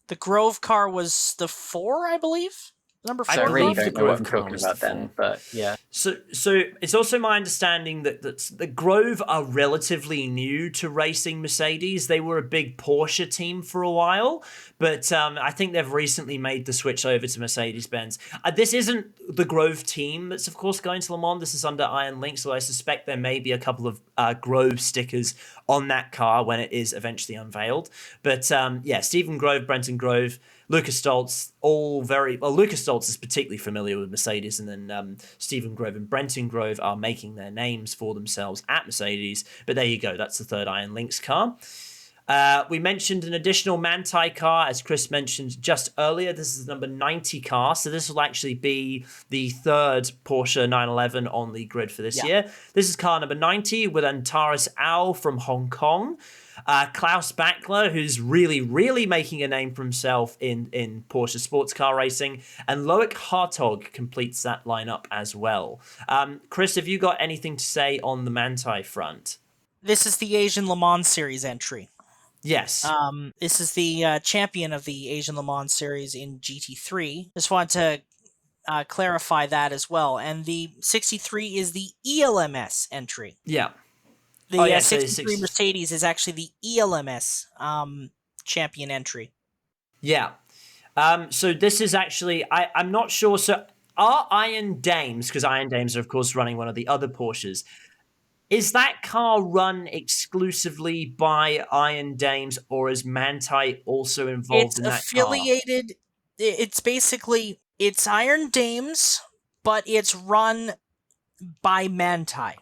The Grove car was the 4, I believe? Number 4? I really don't know what I'm talking about then, but yeah. So it's also my understanding that the Grove are relatively new to racing Mercedes. They were a big Porsche team for a while, but I think they've recently made the switch over to Mercedes-Benz. This isn't the Grove team that's, of course, going to Le Mans. This is under Iron Lynx, so I suspect there may be a couple of Grove stickers on that car when it is eventually unveiled. But Stephen Grove, Brenton Grove, Lucas Stoltz, Lucas Stoltz is particularly familiar with Mercedes, and then Stephen Grove and Brenton Grove are making their names for themselves at Mercedes. But there you go, that's the third Iron Lynx car. We mentioned an additional Manthey car, as Chris mentioned just earlier. This is the number 90 car, so this will actually be the third Porsche 911 on the grid for this year. This is car number 90 with Antares Au from Hong Kong. Klaus Bachler, who's really, really making a name for himself in Porsche sports car racing, and Loic Hartog completes that lineup as well. Chris, have you got anything to say on the Manthey front? This is the Asian Le Mans Series entry. Yes. This is the champion of the Asian Le Mans Series in GT3. Just want to clarify that as well. And the 63 is the ELMS entry. Yeah. The 63 Mercedes is actually the ELMS champion entry. Yeah. So this is actually, I'm not sure. So are Iron Dames, because Iron Dames are, of course, running one of the other Porsches, is that car run exclusively by Iron Dames, or is Manthey also involved in that car? It's affiliated it's basically it's Iron Dames, but it's run by Manti.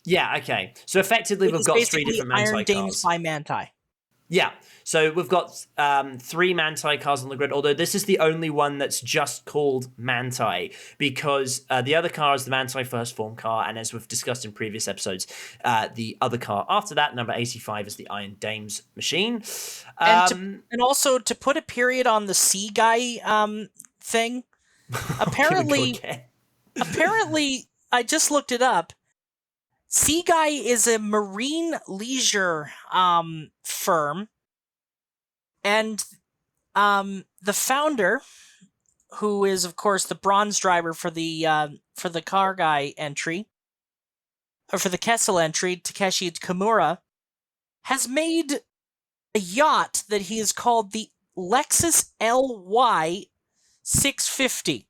Yeah, okay. So effectively, It we've is got three basically different Iron Manti Dames cars. by Manti. Yeah, so we've got 3 Manti cars on the grid, although this is the only one that's just called Manti, because the other car is the Manti First Form car, and as we've discussed in previous episodes, the other car after that, number 85, is the Iron Dames machine. And also to put a period on the Sea Guy thing, apparently, I just looked it up. Sea Guy is a marine leisure firm, and the founder, who is of course the bronze driver for the car guy entry, or for the Kessel entry, Takeshi Kimura, has made a yacht that he has called the Lexus LY 650.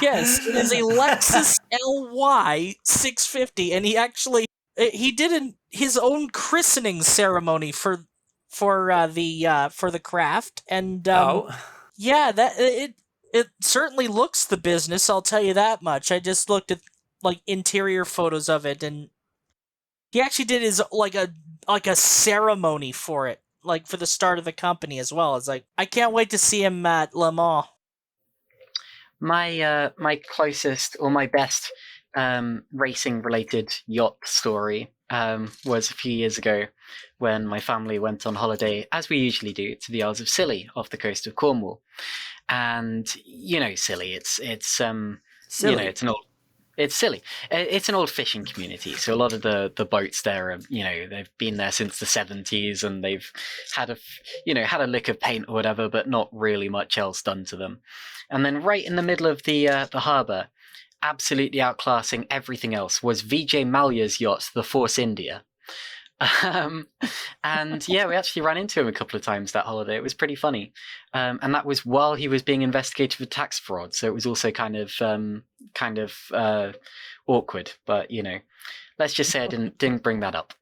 Yes, it is a Lexus LY 650, and he did his own christening ceremony for the craft, and yeah, that it certainly looks the business. I'll tell you that much. I just looked at like interior photos of it, and he actually did his like a ceremony for it, like for the start of the company as well. It's like I can't wait to see him at Le Mans. My closest or my best racing related yacht story was a few years ago when my family went on holiday, as we usually do, to the Isles of Scilly off the coast of Cornwall. And Scilly, it's Silly. it's silly. It's an old fishing community, so a lot of the boats there are, they've been there since the 70s, and they've had a lick of paint or whatever, but not really much else done to them. And then right in the middle of the harbour, absolutely outclassing everything else, was Vijay Mallya's yacht, the Force India. And yeah, we actually ran into him a couple of times that holiday. It was pretty funny. And that was while he was being investigated for tax fraud. So it was also kind of awkward, but let's just say I didn't bring that up.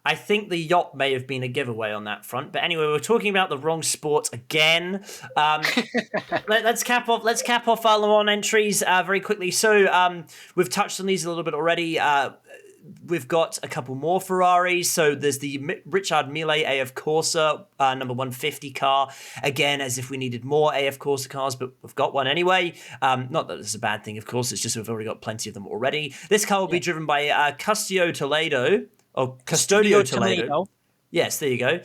I think the yacht may have been a giveaway on that front, but anyway, we're talking about the wrong sport again. Let's cap off Le Mans entries very quickly. So we've touched on these a little bit already. We've got a couple more Ferraris. So there's the Richard Mille AF Corsa number 150 car. Again, as if we needed more AF Corsa cars, but we've got one anyway. Not that it's a bad thing, of course. It's just we've already got plenty of them already. This car will be driven by Custodio Toledo. Yes, there you go.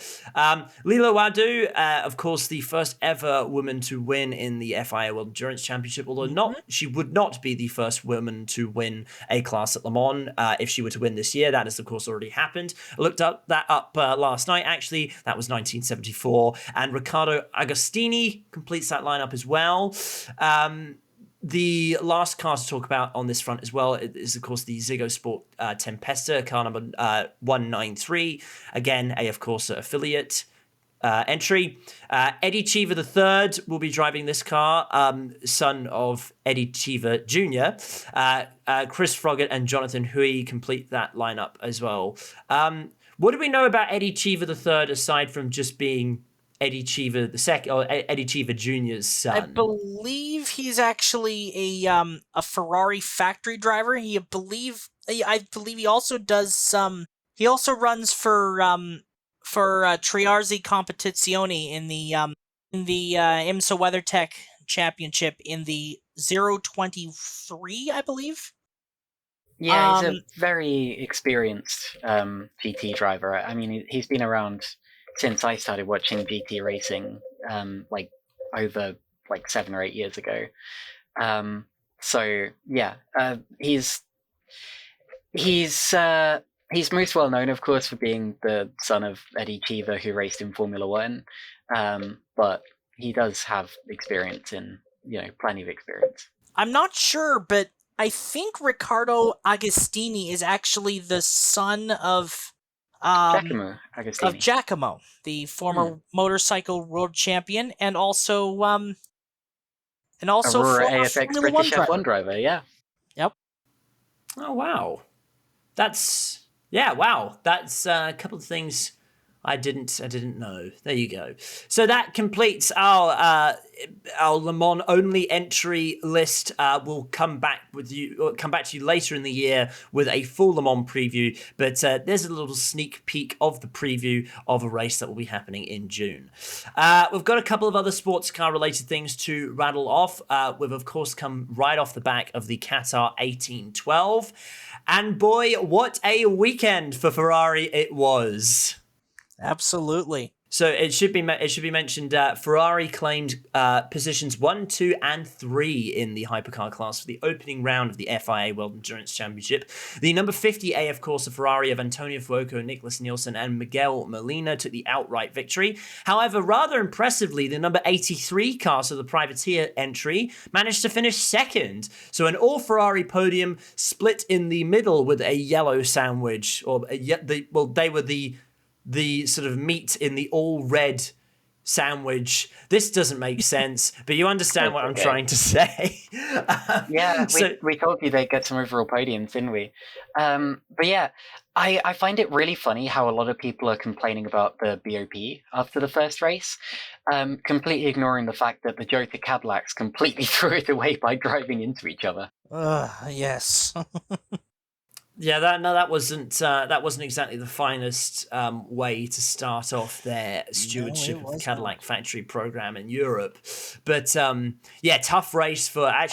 Lila Wadu, of course, the first ever woman to win in the FIA World Endurance Championship, although she would not be the first woman to win a class at Le Mans if she were to win this year. That has, of course, already happened. I looked that up last night, actually. That was 1974. And Riccardo Agostini completes that lineup as well. The last car to talk about on this front as well is, of course, the Ziggo Sport Tempesta, car number 193. Again, AF Corsa affiliate entry. Eddie Cheever III will be driving this car, son of Eddie Cheever Jr. Chris Froggatt and Jonathan Hui complete that lineup as well. What do we know about Eddie Cheever III aside from just being Eddie Cheever II, or Eddie Cheever Jr.'s son? I believe he's actually a Ferrari factory driver. I believe he also does he also runs for Triarzi Competizione in the IMSA WeatherTech Championship in the 023, I believe. Yeah, he's a very experienced GT driver. I mean, he's been around since I started watching GT racing, over 7 or 8 years ago. So yeah, he's most well known, of course, for being the son of Eddie Cheever, who raced in Formula One. But he does have experience plenty of experience. I'm not sure, but I think Riccardo Agostini is actually the son of Giacomo Agostini. Of Giacomo, the former motorcycle world champion, and also Aurora former AFX Formula British One F1 driver. Yeah. Yep. Oh wow, that's a couple of things I didn't know. There you go. So that completes our Le Mans only entry list. We'll come back to you later in the year with a full Le Mans preview. But there's a little sneak peek of the preview of a race that will be happening in June. We've got a couple of other sports car related things to rattle off. We've of course come right off the back of the Qatar 1812, and boy, what a weekend for Ferrari it was. Absolutely. So it should be mentioned. Ferrari claimed positions 1, 2, and 3 in the hypercar class for the opening round of the FIA World Endurance Championship. The number 50 AF Corsa Ferrari of Antonio Fuoco, Nicholas Nielsen, and Miguel Molina took the outright victory. However, rather impressively, the number 83 car, so the privateer entry, managed to finish second. So an all-Ferrari podium split in the middle with a yellow sandwich, they were the sort of meat in the all red sandwich. This doesn't make sense, but you understand what I'm trying to say. We told you they'd get some overall podiums, didn't we? But yeah, I find it really funny how a lot of people are complaining about the BOP after the first race, completely ignoring the fact that the Jota Cadillacs completely threw it away by driving into each other. Yes. Yeah, that wasn't exactly the finest way to start off their stewardship of the Cadillac factory program in Europe. But tough race for I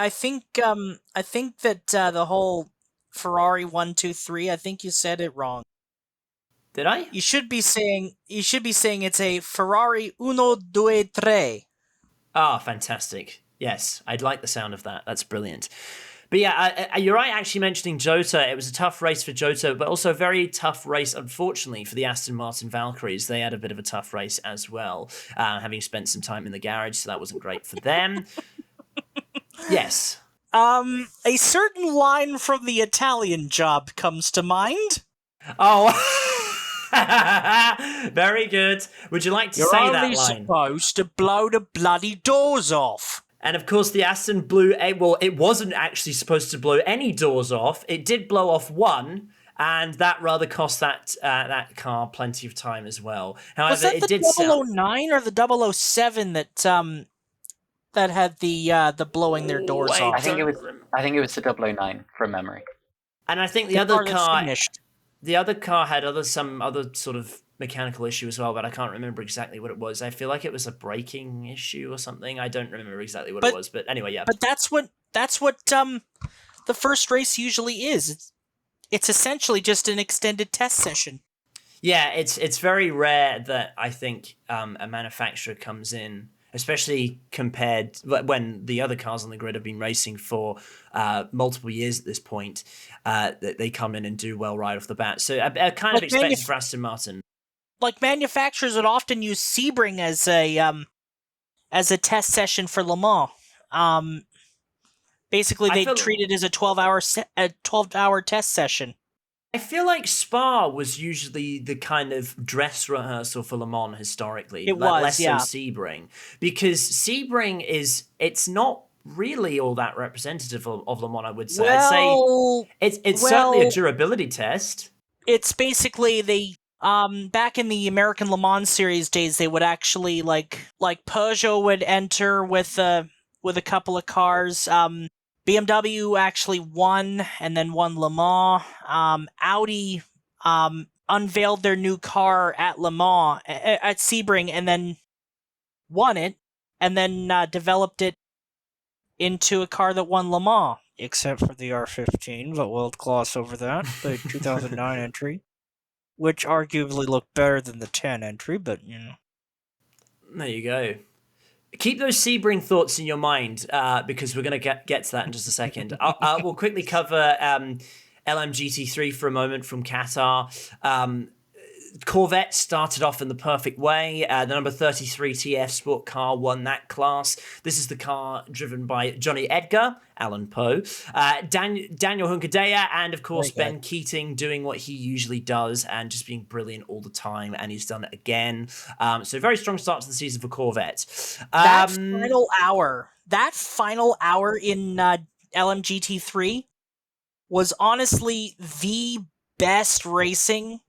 think that the whole Ferrari 1, 2, 3. I think you said it wrong. Did I? You should be saying it's a Ferrari 1, 2, 3. Ah, fantastic. Yes, I'd like the sound of that. That's brilliant. But yeah, you're right actually mentioning Jota. It was a tough race for Jota, but also a very tough race, unfortunately, for the Aston Martin Valkyries. They had a bit of a tough race as well, having spent some time in the garage, so that wasn't great for them. Yes. A certain line from the Italian Job comes to mind. Oh, very good. Would you like to say that line? You're only supposed to blow the bloody doors off. And of course, the Aston blew it wasn't actually supposed to blow any doors off. It did blow off one, and that rather cost that car plenty of time as well. However, was that it the did 009 or the 007 that had the blowing their doors off? I think it was the 009 from memory. And I think the other car had some other sort of mechanical issue as well, but I can't remember exactly what it was. I feel like it was a braking issue or something. I don't remember exactly what it was, but anyway, yeah. But that's what the first race usually is. It's essentially just an extended test session. Yeah, it's very rare that I think a manufacturer comes in, especially compared when the other cars on the grid have been racing for multiple years at this point, that they come in and do well right off the bat. So I kind of expected for Aston Martin. Like manufacturers would often use Sebring as a test session for Le Mans. Basically, they treat it as a 12-hour test session. I feel like Spa was usually the kind of dress rehearsal for Le Mans historically. It was, less yeah. so Sebring, because Sebring it's not really all that representative of Le Mans. I would say. Well, I'd say it's certainly a durability test. It's basically back in the American Le Mans series days, they would actually like Peugeot would enter with a couple of cars. BMW actually won and then won Le Mans. Audi unveiled their new car at Le Mans at Sebring and then won it and then developed it into a car that won Le Mans. Except for the R15, but we'll gloss over that. The 2009 entry. Which arguably looked better than the 10 entry, but, you know. There you go. Keep those Sebring thoughts in your mind, because we're going to get to that in just a second. We'll quickly cover LMGT3 for a moment from Qatar. Corvette started off in the perfect way. The number 33 TF Sport car won that class. This is the car driven by Johnny Edgar, Alan Poe, Daniel Hunkadea, and of course Ben Keating doing what he usually does and just being brilliant all the time, and he's done it again. So very strong start to the season for Corvette. That final hour in LMGT3 was honestly the best racing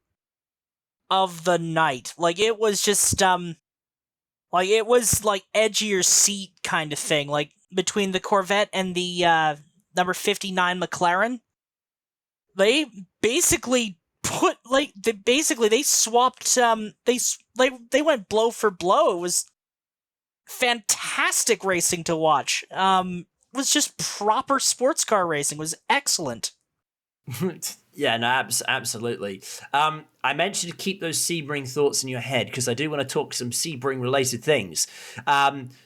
of the night. Like, it was just, like, it was, like, edge of your seat kind of thing. Like, between the Corvette and the, number 59 McLaren, they basically they swapped, they went blow for blow. It was fantastic racing to watch. It was just proper sports car racing. It was excellent. Yeah, no, absolutely. I mentioned to keep those Sebring thoughts in your head because I do want to talk some Sebring related things.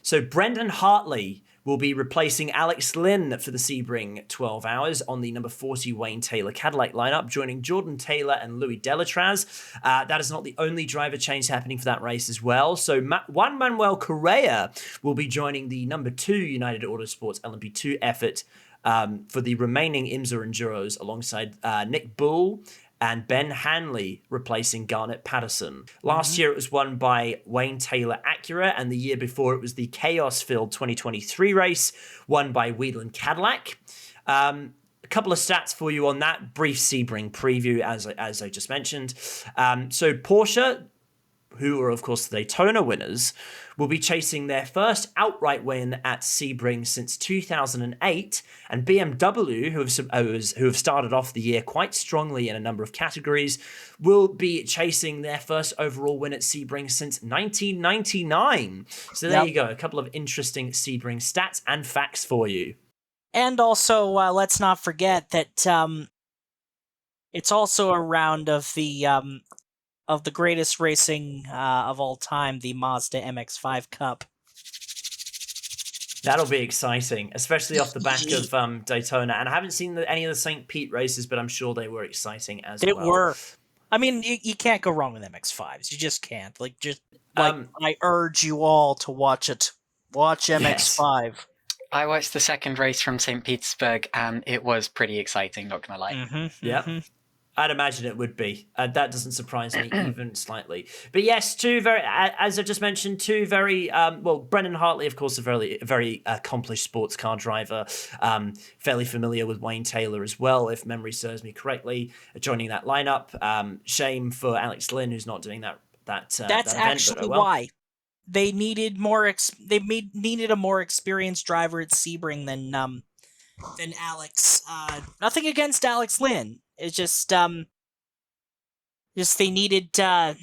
So Brendan Hartley will be replacing Alex Lynn for the Sebring 12 Hours on the number 40 Wayne Taylor Cadillac lineup, joining Jordan Taylor and Louis Delatraz. That is not the only driver change happening for that race as well. So Juan Manuel Correa will be joining the number 2 United Autosports LMP2 effort for the remaining IMSA Enduros alongside Nick Bull and Ben Hanley replacing Garnet Patterson. Last year it was won by Wayne Taylor Acura, and the year before it was the chaos-filled 2023 race won by Wheatland Cadillac. A couple of stats for you on that brief Sebring preview, as I just mentioned. So Porsche, who are, of course, the Daytona winners, will be chasing their first outright win at Sebring since 2008, and BMW, who have started off the year quite strongly in a number of categories, will be chasing their first overall win at Sebring since 1999. So there you go, a couple of interesting Sebring stats and facts for you. And also, let's not forget that it's also a round of the greatest racing of all time, the Mazda MX-5 Cup. That'll be exciting, especially off the back of Daytona. And I haven't seen any of the St. Pete races, but I'm sure they were exciting as well. They were. I mean, you can't go wrong with MX-5s. You just can't. I urge you all to watch it. Watch MX-5. Yes. I watched the second race from St. Petersburg, and it was pretty exciting, not gonna lie. Yeah. I'd imagine it would be. That doesn't surprise me even slightly. But yes, two very, as I just mentioned, two very, Brendan Hartley, of course, a very accomplished sports car driver, fairly familiar with Wayne Taylor as well, if memory serves me correctly, joining that lineup. Shame for Alex Lynn, who's not doing that That's event, actually why. They needed needed a more experienced driver at Sebring than Alex. Nothing against Alex Lynn. It's just they needed a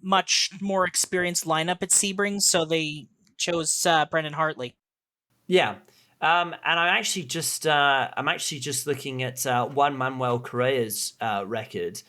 much more experienced lineup at Sebring, so they chose Brendan Hartley. Yeah. And I'm actually just looking at Juan Manuel Correa's record.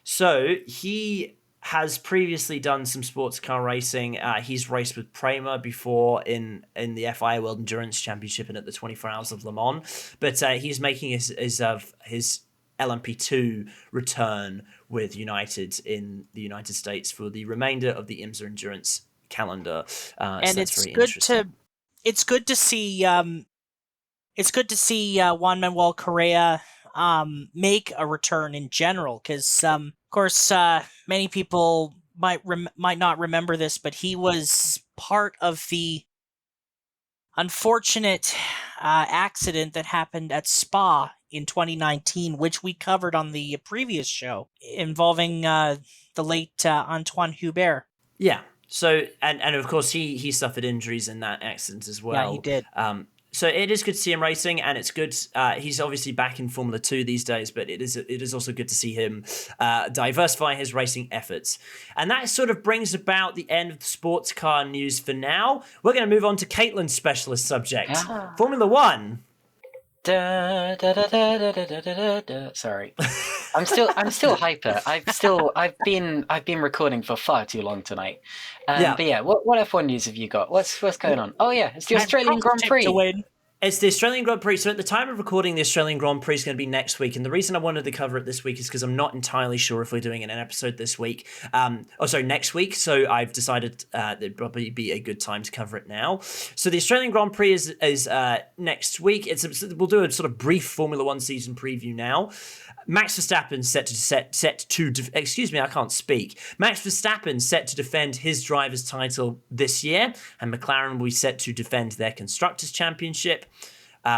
So he has previously done some sports car racing. He's raced with Prema before in the FIA World Endurance Championship and at the 24 Hours of Le Mans. But he's making his LMP2 return with United in the United States for the remainder of the IMSA Endurance calendar. And so it's good to see Juan Manuel Correa make a return in general, because of course many people might not remember this, but he was part of the unfortunate accident that happened at Spa in 2019, which we covered on the previous show, involving the late Antoine Hubert. Yeah. So and of course he suffered injuries in that accident as well. Yeah, he did. So it is good to see him racing, and it's good. He's obviously back in Formula 2 these days, but it is also good to see him diversify his racing efforts. And that sort of brings about the end of the sports car news for now. We're going to move on to Caitlin's specialist subject, Formula 1. Sorry, I'm still hyper. I've been recording for far too long tonight. But yeah, what F1 news have you got? What's going on? Oh yeah, it's the Australian Grand Prix. It's the Australian Grand Prix. So at the time of recording, the Australian Grand Prix is going to be next week. And the reason I wanted to cover it this week is because I'm not entirely sure if we're doing an episode this week. Next week. So I've decided it'd probably be a good time to cover it now. So the Australian Grand Prix is next week. We'll do a sort of brief Formula 1 season preview now. Max Verstappen Max Verstappen set to defend his driver's title this year, and McLaren will be set to defend their Constructors' Championship.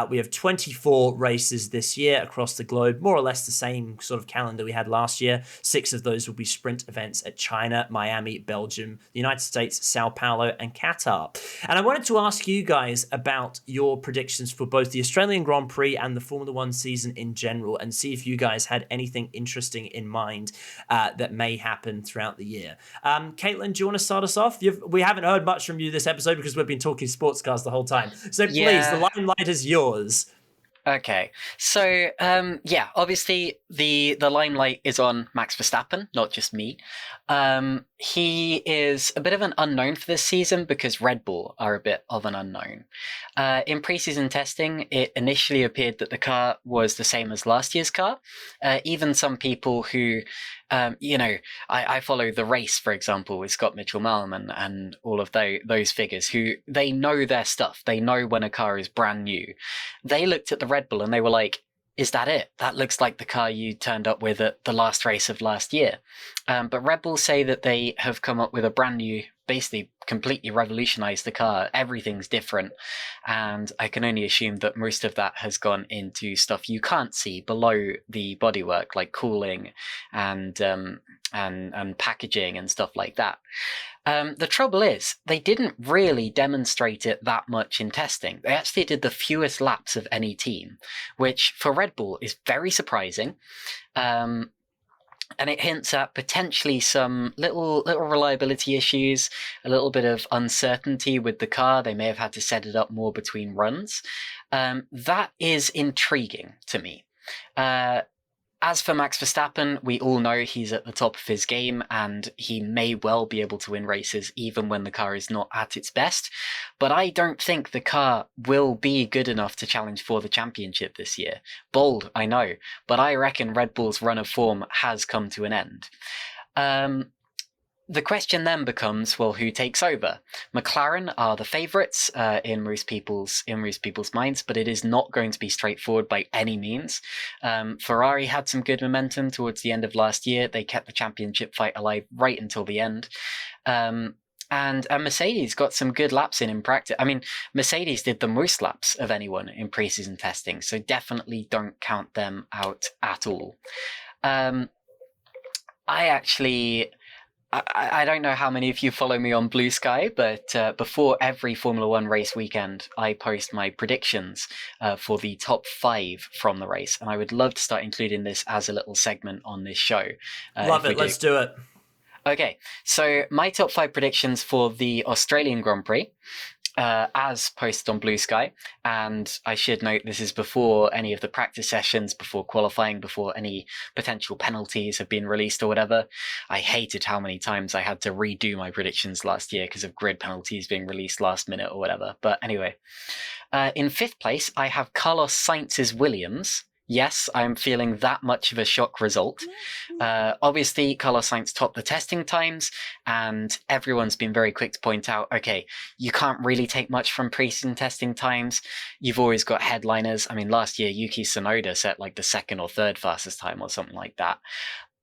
We have 24 races this year across the globe, more or less the same sort of calendar we had last year. 6 of those will be sprint events at China, Miami, Belgium, the United States, Sao Paulo, and Qatar. And I wanted to ask you guys about your predictions for both the Australian Grand Prix and the Formula One season in general, and see if you guys had anything interesting in mind that may happen throughout the year. Caitlin, do you want to start us off? We haven't heard much from you this episode because we've been talking sports cars the whole time. So please, the limelight is yours. Okay, so obviously the limelight is on Max Verstappen, not just me. He is a bit of an unknown for this season because Red Bull are a bit of an unknown. In preseason testing, it initially appeared that the car was the same as last year's car. Even some people who, I follow The Race, for example, with Scott Mitchell-Malm and all of those figures who they know their stuff. They know when a car is brand new. They looked at the Red Bull and they were like, is that it? That looks like the car you turned up with at the last race of last year. But Red Bull say that they have come up with a brand new, basically completely revolutionized the car. Everything's different. And I can only assume that most of that has gone into stuff you can't see below the bodywork, like cooling and packaging and stuff like that. The trouble is, they didn't really demonstrate it that much in testing. They actually did the fewest laps of any team, which for Red Bull is very surprising. And it hints at potentially some little reliability issues, a little bit of uncertainty with the car. They may have had to set it up more between runs. That is intriguing to me. As for Max Verstappen, we all know he's at the top of his game and he may well be able to win races even when the car is not at its best. But I don't think the car will be good enough to challenge for the championship this year. Bold, I know, but I reckon Red Bull's run of form has come to an end. The question then becomes, well, who takes over? McLaren are the favourites in most people's minds, but it is not going to be straightforward by any means. Ferrari had some good momentum towards the end of last year. They kept the championship fight alive right until the end. And Mercedes got some good laps in practice. I mean, Mercedes did the most laps of anyone in preseason testing, so definitely don't count them out at all. I don't know how many of you follow me on Blue Sky, but before every Formula One race weekend, I post my predictions for the top 5 from the race. And I would love to start including this as a little segment on this show. Love it. Let's do it. Okay, so my top 5 predictions for the Australian Grand Prix. As posted on Blue Sky, and I should note this is before any of the practice sessions, before qualifying, before any potential penalties have been released or whatever. I hated how many times I had to redo my predictions last year because of grid penalties being released last minute or whatever. But anyway, in 5th place, I have Carlos Sainz's Williams. Yes, I'm feeling that much of a shock result. Obviously, Carlos Sainz topped the testing times, and everyone's been very quick to point out, okay, you can't really take much from preseason testing times. You've always got headliners. I mean, last year, Yuki Tsunoda set like the 2nd or 3rd fastest time or something like that.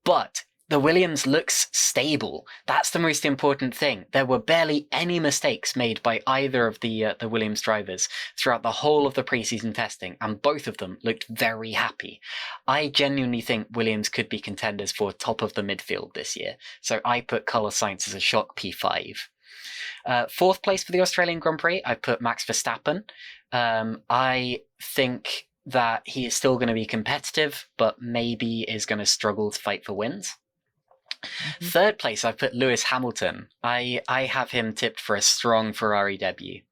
But the Williams looks stable. That's the most important thing. There were barely any mistakes made by either of the Williams drivers throughout the whole of the preseason testing, and both of them looked very happy. I genuinely think Williams could be contenders for top of the midfield this year, so I put Carlos Sainz as a shock P5. 4th place for the Australian Grand Prix, I put Max Verstappen. I think that he is still going to be competitive, but maybe is going to struggle to fight for wins. 3rd place, I've put Lewis Hamilton. I have him tipped for a strong Ferrari debut.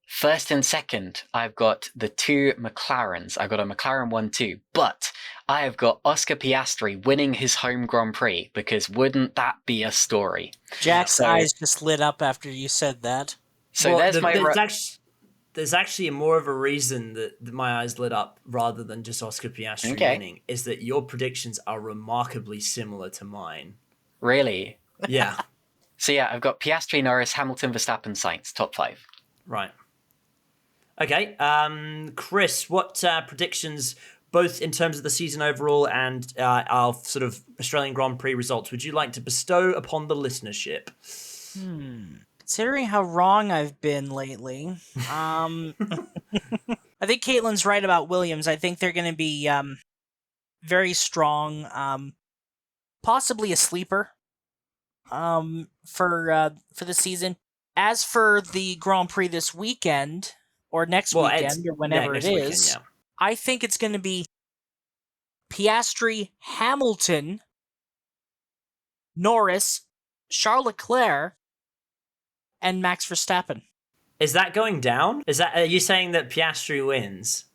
1st and 2nd, I've got the 2 McLarens. I've got a McLaren 1-2, but I have got Oscar Piastri winning his home Grand Prix, because wouldn't that be a story? Jack's eyes just lit up after you said that. So there's actually more of a reason that my eyes lit up rather than just Oscar Piastri winning, is that your predictions are remarkably similar to mine. Really? Yeah. So yeah, I've got Piastri, Norris, Hamilton, Verstappen, Sainz, top 5. Right. Okay. Chris, what predictions, both in terms of the season overall and our sort of Australian Grand Prix results, would you like to bestow upon the listenership? Considering how wrong I've been lately, I think Caitlin's right about Williams. I think they're going to be very strong, possibly a sleeper for the season. As for the Grand Prix this weekend, or next weekend, or whenever it is, I think it's going to be Piastri, Hamilton, Norris, Charles Leclerc, and Max Verstappen. Is that going down? Are you saying that Piastri wins?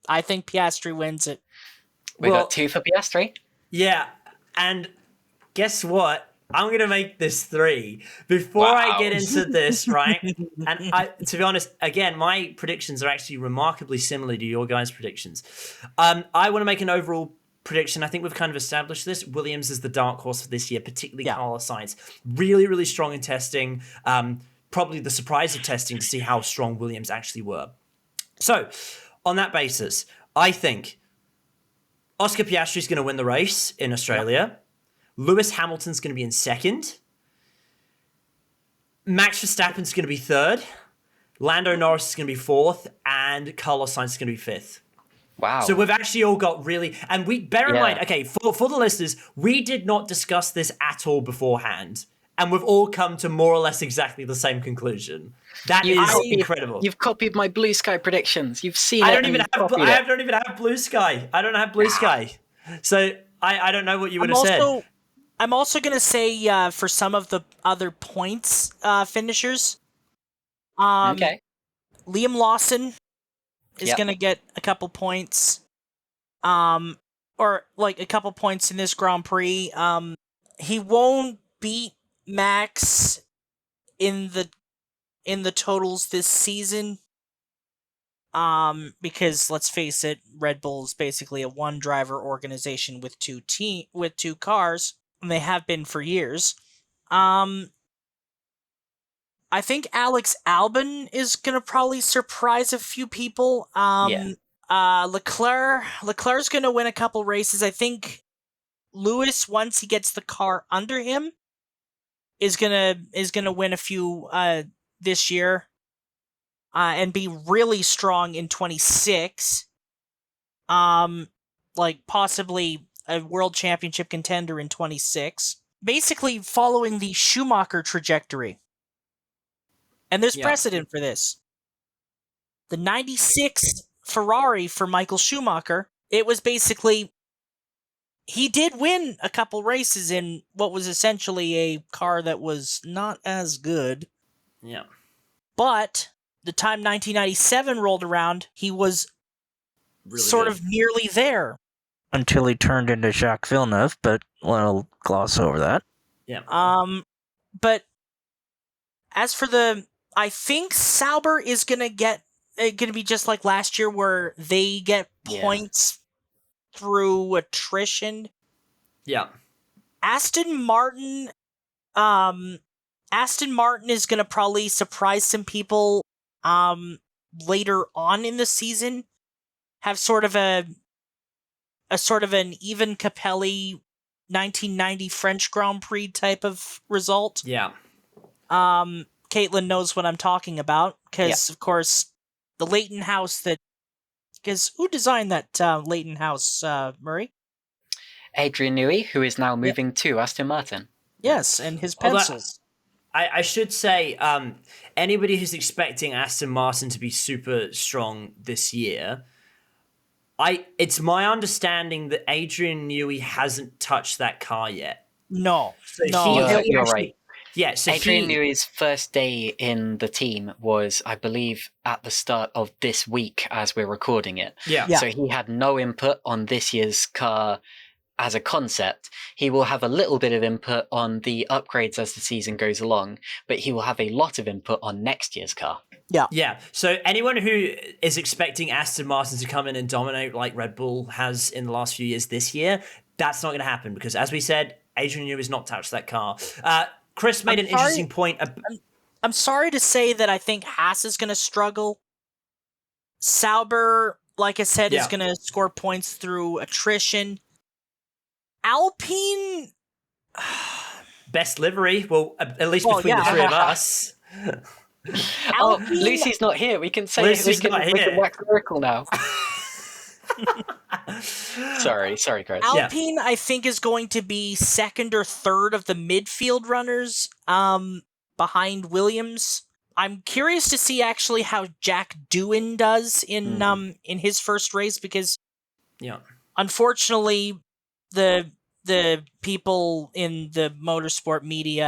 I think Piastri wins it. We got 2 for Piastri. Yeah, and guess what? I'm going to make this 3. Before I get into this, right? And to be honest, again, my predictions are actually remarkably similar to your guys' predictions. I want to make an overall prediction. I think we've kind of established this. Williams is the dark horse for this year, particularly Carlos Sainz. Really, really strong in testing. Probably the surprise of testing to see how strong Williams actually were. So, on that basis, I think Oscar Piastri is going to win the race in Australia. Yep. Lewis Hamilton's going to be in second. Max Verstappen's going to be third. Lando Norris is going to be fourth. And Carlos Sainz is going to be fifth. Wow. So we've actually all got really... And we bear in mind, okay, for the listeners, we did not discuss this at all beforehand. And we've all come to more or less exactly the same conclusion. That is incredible. You've copied my Blue Sky predictions. You've seen I it. don't even have Blue Sky. I don't have Blue Sky. So I don't know what you would have said. I'm also going to say for some of the other points finishers, okay. Liam Lawson is going to get a couple points, or like a couple points in this Grand Prix. He won't beat Max in the totals this season, because let's face it, Red Bull is basically a one-driver organization with two cars. And they have been for years. I think Alex Albon is going to probably surprise a few people. Leclerc's going to win a couple races. I think Lewis, once he gets the car under him, is gonna win a few this year, and be really strong in 26. Like possibly a world championship contender in 26. Basically following the Schumacher trajectory. And there's precedent for this. The 96 Ferrari for Michael Schumacher, it was basically... He did win a couple races in what was essentially a car that was not as good. Yeah. But the time 1997 rolled around, he was really sort of nearly there. Until he turned into Jacques Villeneuve, but we'll gloss over that. Yeah. But as for I think Sauber is gonna be just like last year, where they get points through attrition. Yeah. Aston Martin is gonna probably surprise some people later on in the season. Have sort of an even Capelli 1990 French Grand Prix type of result. Yeah. Caitlin knows what I'm talking about, because of course the Leighton House because who designed that Leighton House, Murray? Adrian Newey, who is now moving to Aston Martin. Yes, and his pencils. I should say, anybody who's expecting Aston Martin to be super strong this year, it's my understanding that Adrian Newey hasn't touched that car yet. No. You're right. Yeah, so Adrian Newey's first day in the team was, I believe, at the start of this week as we're recording it. Yeah. So he had no input on this year's car as a concept. He will have a little bit of input on the upgrades as the season goes along, but he will have a lot of input on next year's car. Yeah. Yeah. So anyone who is expecting Aston Martin to come in and dominate like Red Bull has in the last few years this year, that's not going to happen, because as we said, Adrian Newey has not touched that car. Chris made an interesting point. I'm sorry to say that I think Haas is going to struggle. Sauber, like I said, is going to score points through attrition. Alpine... Best livery. Well, at least between the three of us. Oh, Alpine- Lucy's not here. We can say Lucy's we not can here. wax lyrical now. Sorry, Chris. Alpine, I think, is going to be second or third of the midfield runners, behind Williams. I'm curious to see actually how Jack Doohan does in his first race, because unfortunately the people in the motorsport media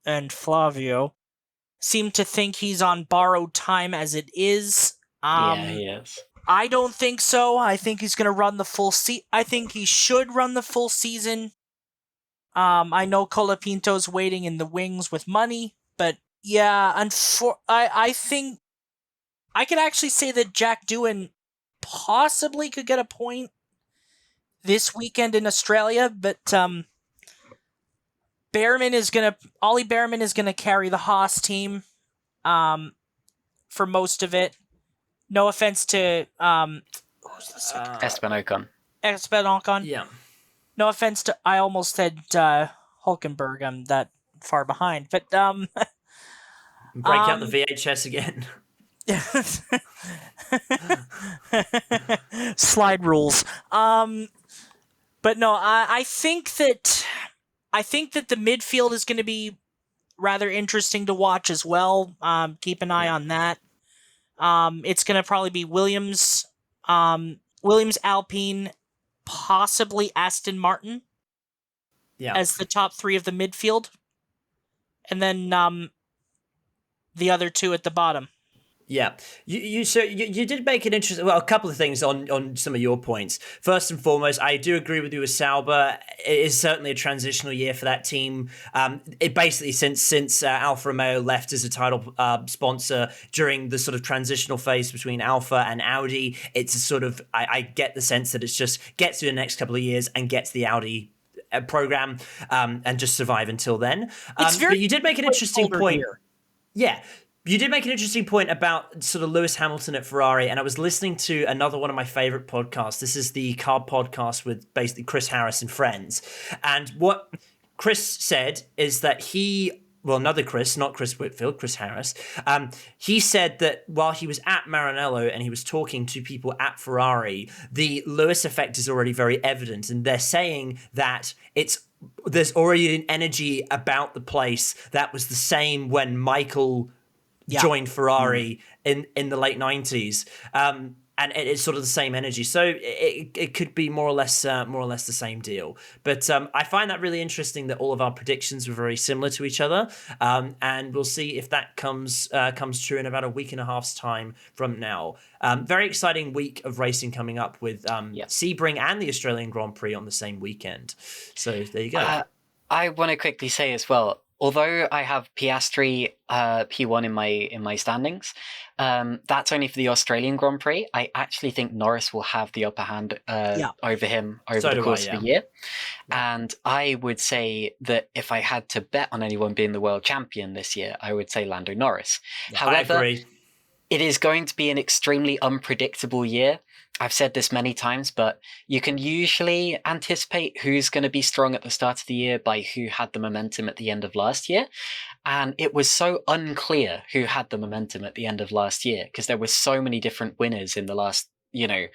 and Flavio seem to think he's on borrowed time as it is. Yeah, he is. I don't think so. I think he's going to run the full I think he should run the full season. I know Colapinto's waiting in the wings with money, but yeah, I think I could actually say that Jack Doohan possibly could get a point this weekend in Australia, but Ollie Behrman is gonna carry the Haas team for most of it. No offense to who's the second? Esteban Ocon. Yeah. No offense to, I almost said Hulkenberg. I'm that far behind, but Break out the VHS again. Slide rules. But no, I think that the midfield is going to be rather interesting to watch as well. Keep an eye on that. It's going to probably be Williams, Alpine, possibly Aston Martin, as the top three of the midfield, and then the other two at the bottom. Yeah, you did make an interesting. Well, a couple of things on some of your points. First and foremost, I do agree with you with Sauber. It is certainly a transitional year for that team. It basically since Alfa Romeo left as a title sponsor during the sort of transitional phase between Alfa and Audi. It's a sort of I get the sense that it's just get through the next couple of years and get to the Audi program and just survive until then. But you did make an interesting point. Here. Yeah. You did make an interesting point about sort of Lewis Hamilton at Ferrari, and I was listening to another one of my favorite podcasts. This is the Car Podcast with basically Chris Harris and friends. And what Chris said is that another Chris, not Chris Whitfield, Chris Harris, he said that while he was at Maranello and he was talking to people at Ferrari, the Lewis effect is already very evident, and they're saying that there's already an energy about the place that was the same when Michael joined Ferrari in the late 90s, and it's sort of the same energy. So it could be more or less the same deal. But I find that really interesting that all of our predictions were very similar to each other, and we'll see if that comes true in about a week and a half's time from now. Very exciting week of racing coming up with Sebring and the Australian Grand Prix on the same weekend. So there you go. I want to quickly say as well, although I have Piastri P1 in my standings, that's only for the Australian Grand Prix. I actually think Norris will have the upper hand over him over the course of the year. And I would say that if I had to bet on anyone being the world champion this year, I would say Lando Norris. However, I agree. It is going to be an extremely unpredictable year. I've said this many times, but you can usually anticipate who's going to be strong at the start of the year by who had the momentum at the end of last year. And it was so unclear who had the momentum at the end of last year because there were so many different winners in the last, 9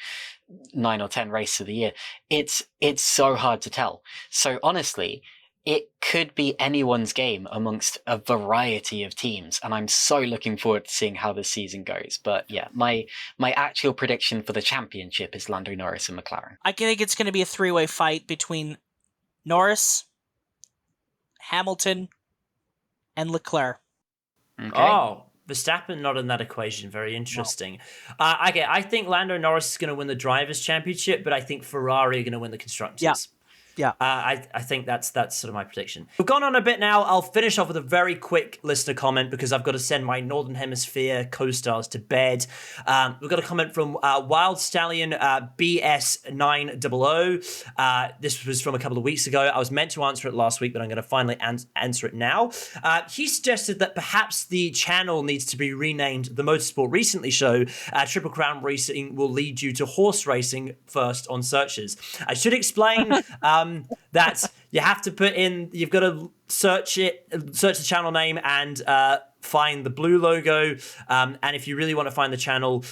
or 10 races of the year. It's so hard to tell. So honestly, it could be anyone's game amongst a variety of teams, and I'm so looking forward to seeing how this season goes. But yeah, my actual prediction for the championship is Lando Norris and McLaren. I think it's going to be a three-way fight between Norris, Hamilton, and Leclerc. Okay. Oh, Verstappen not in that equation. Very interesting. No. I think Lando Norris is going to win the Drivers' Championship, but I think Ferrari are going to win the Constructors. Yeah. Yeah, I think that's sort of my prediction. We've gone on a bit now. I'll finish off with a very quick listener comment because I've got to send my Northern Hemisphere co-stars to bed. We've got a comment from Wild Stallion BS900. This was from a couple of weeks ago. I was meant to answer it last week, but I'm going to finally answer it now. He suggested that perhaps the channel needs to be renamed the Motorsport Recently Show. Triple Crown Racing will lead you to horse racing first on searches. I should explain that you have to you've got to search the channel name and find the blue logo. And if you really want to find the channel,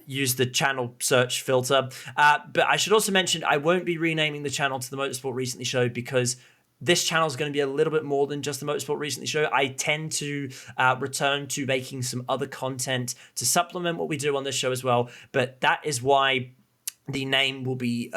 use the channel search filter. But I should also mention, I won't be renaming the channel to the Motorsport Recently Show because this channel is going to be a little bit more than just the Motorsport Recently Show. I tend to return to making some other content to supplement what we do on this show as well. But that is why the name will be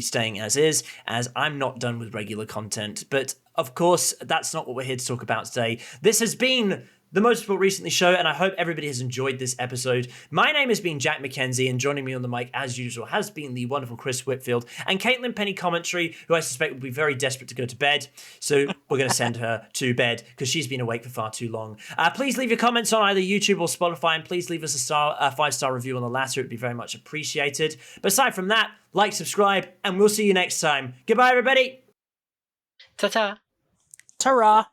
staying as is, as I'm not done with regular content. But of course, that's not what we're here to talk about today. This has been the Motorsport Recently Show, and I hope everybody has enjoyed this episode. My name has been Jack McKenzie, and joining me on the mic, as usual, has been the wonderful Chris Whitfield and Caitlin Penny Commentary, who I suspect will be very desperate to go to bed. So we're going to send her to bed because she's been awake for far too long. Please leave your comments on either YouTube or Spotify, and please leave us a 5-star review on the latter. It would be very much appreciated. But aside from that, like, subscribe, and we'll see you next time. Goodbye, everybody. Ta-ta. Ta-ra!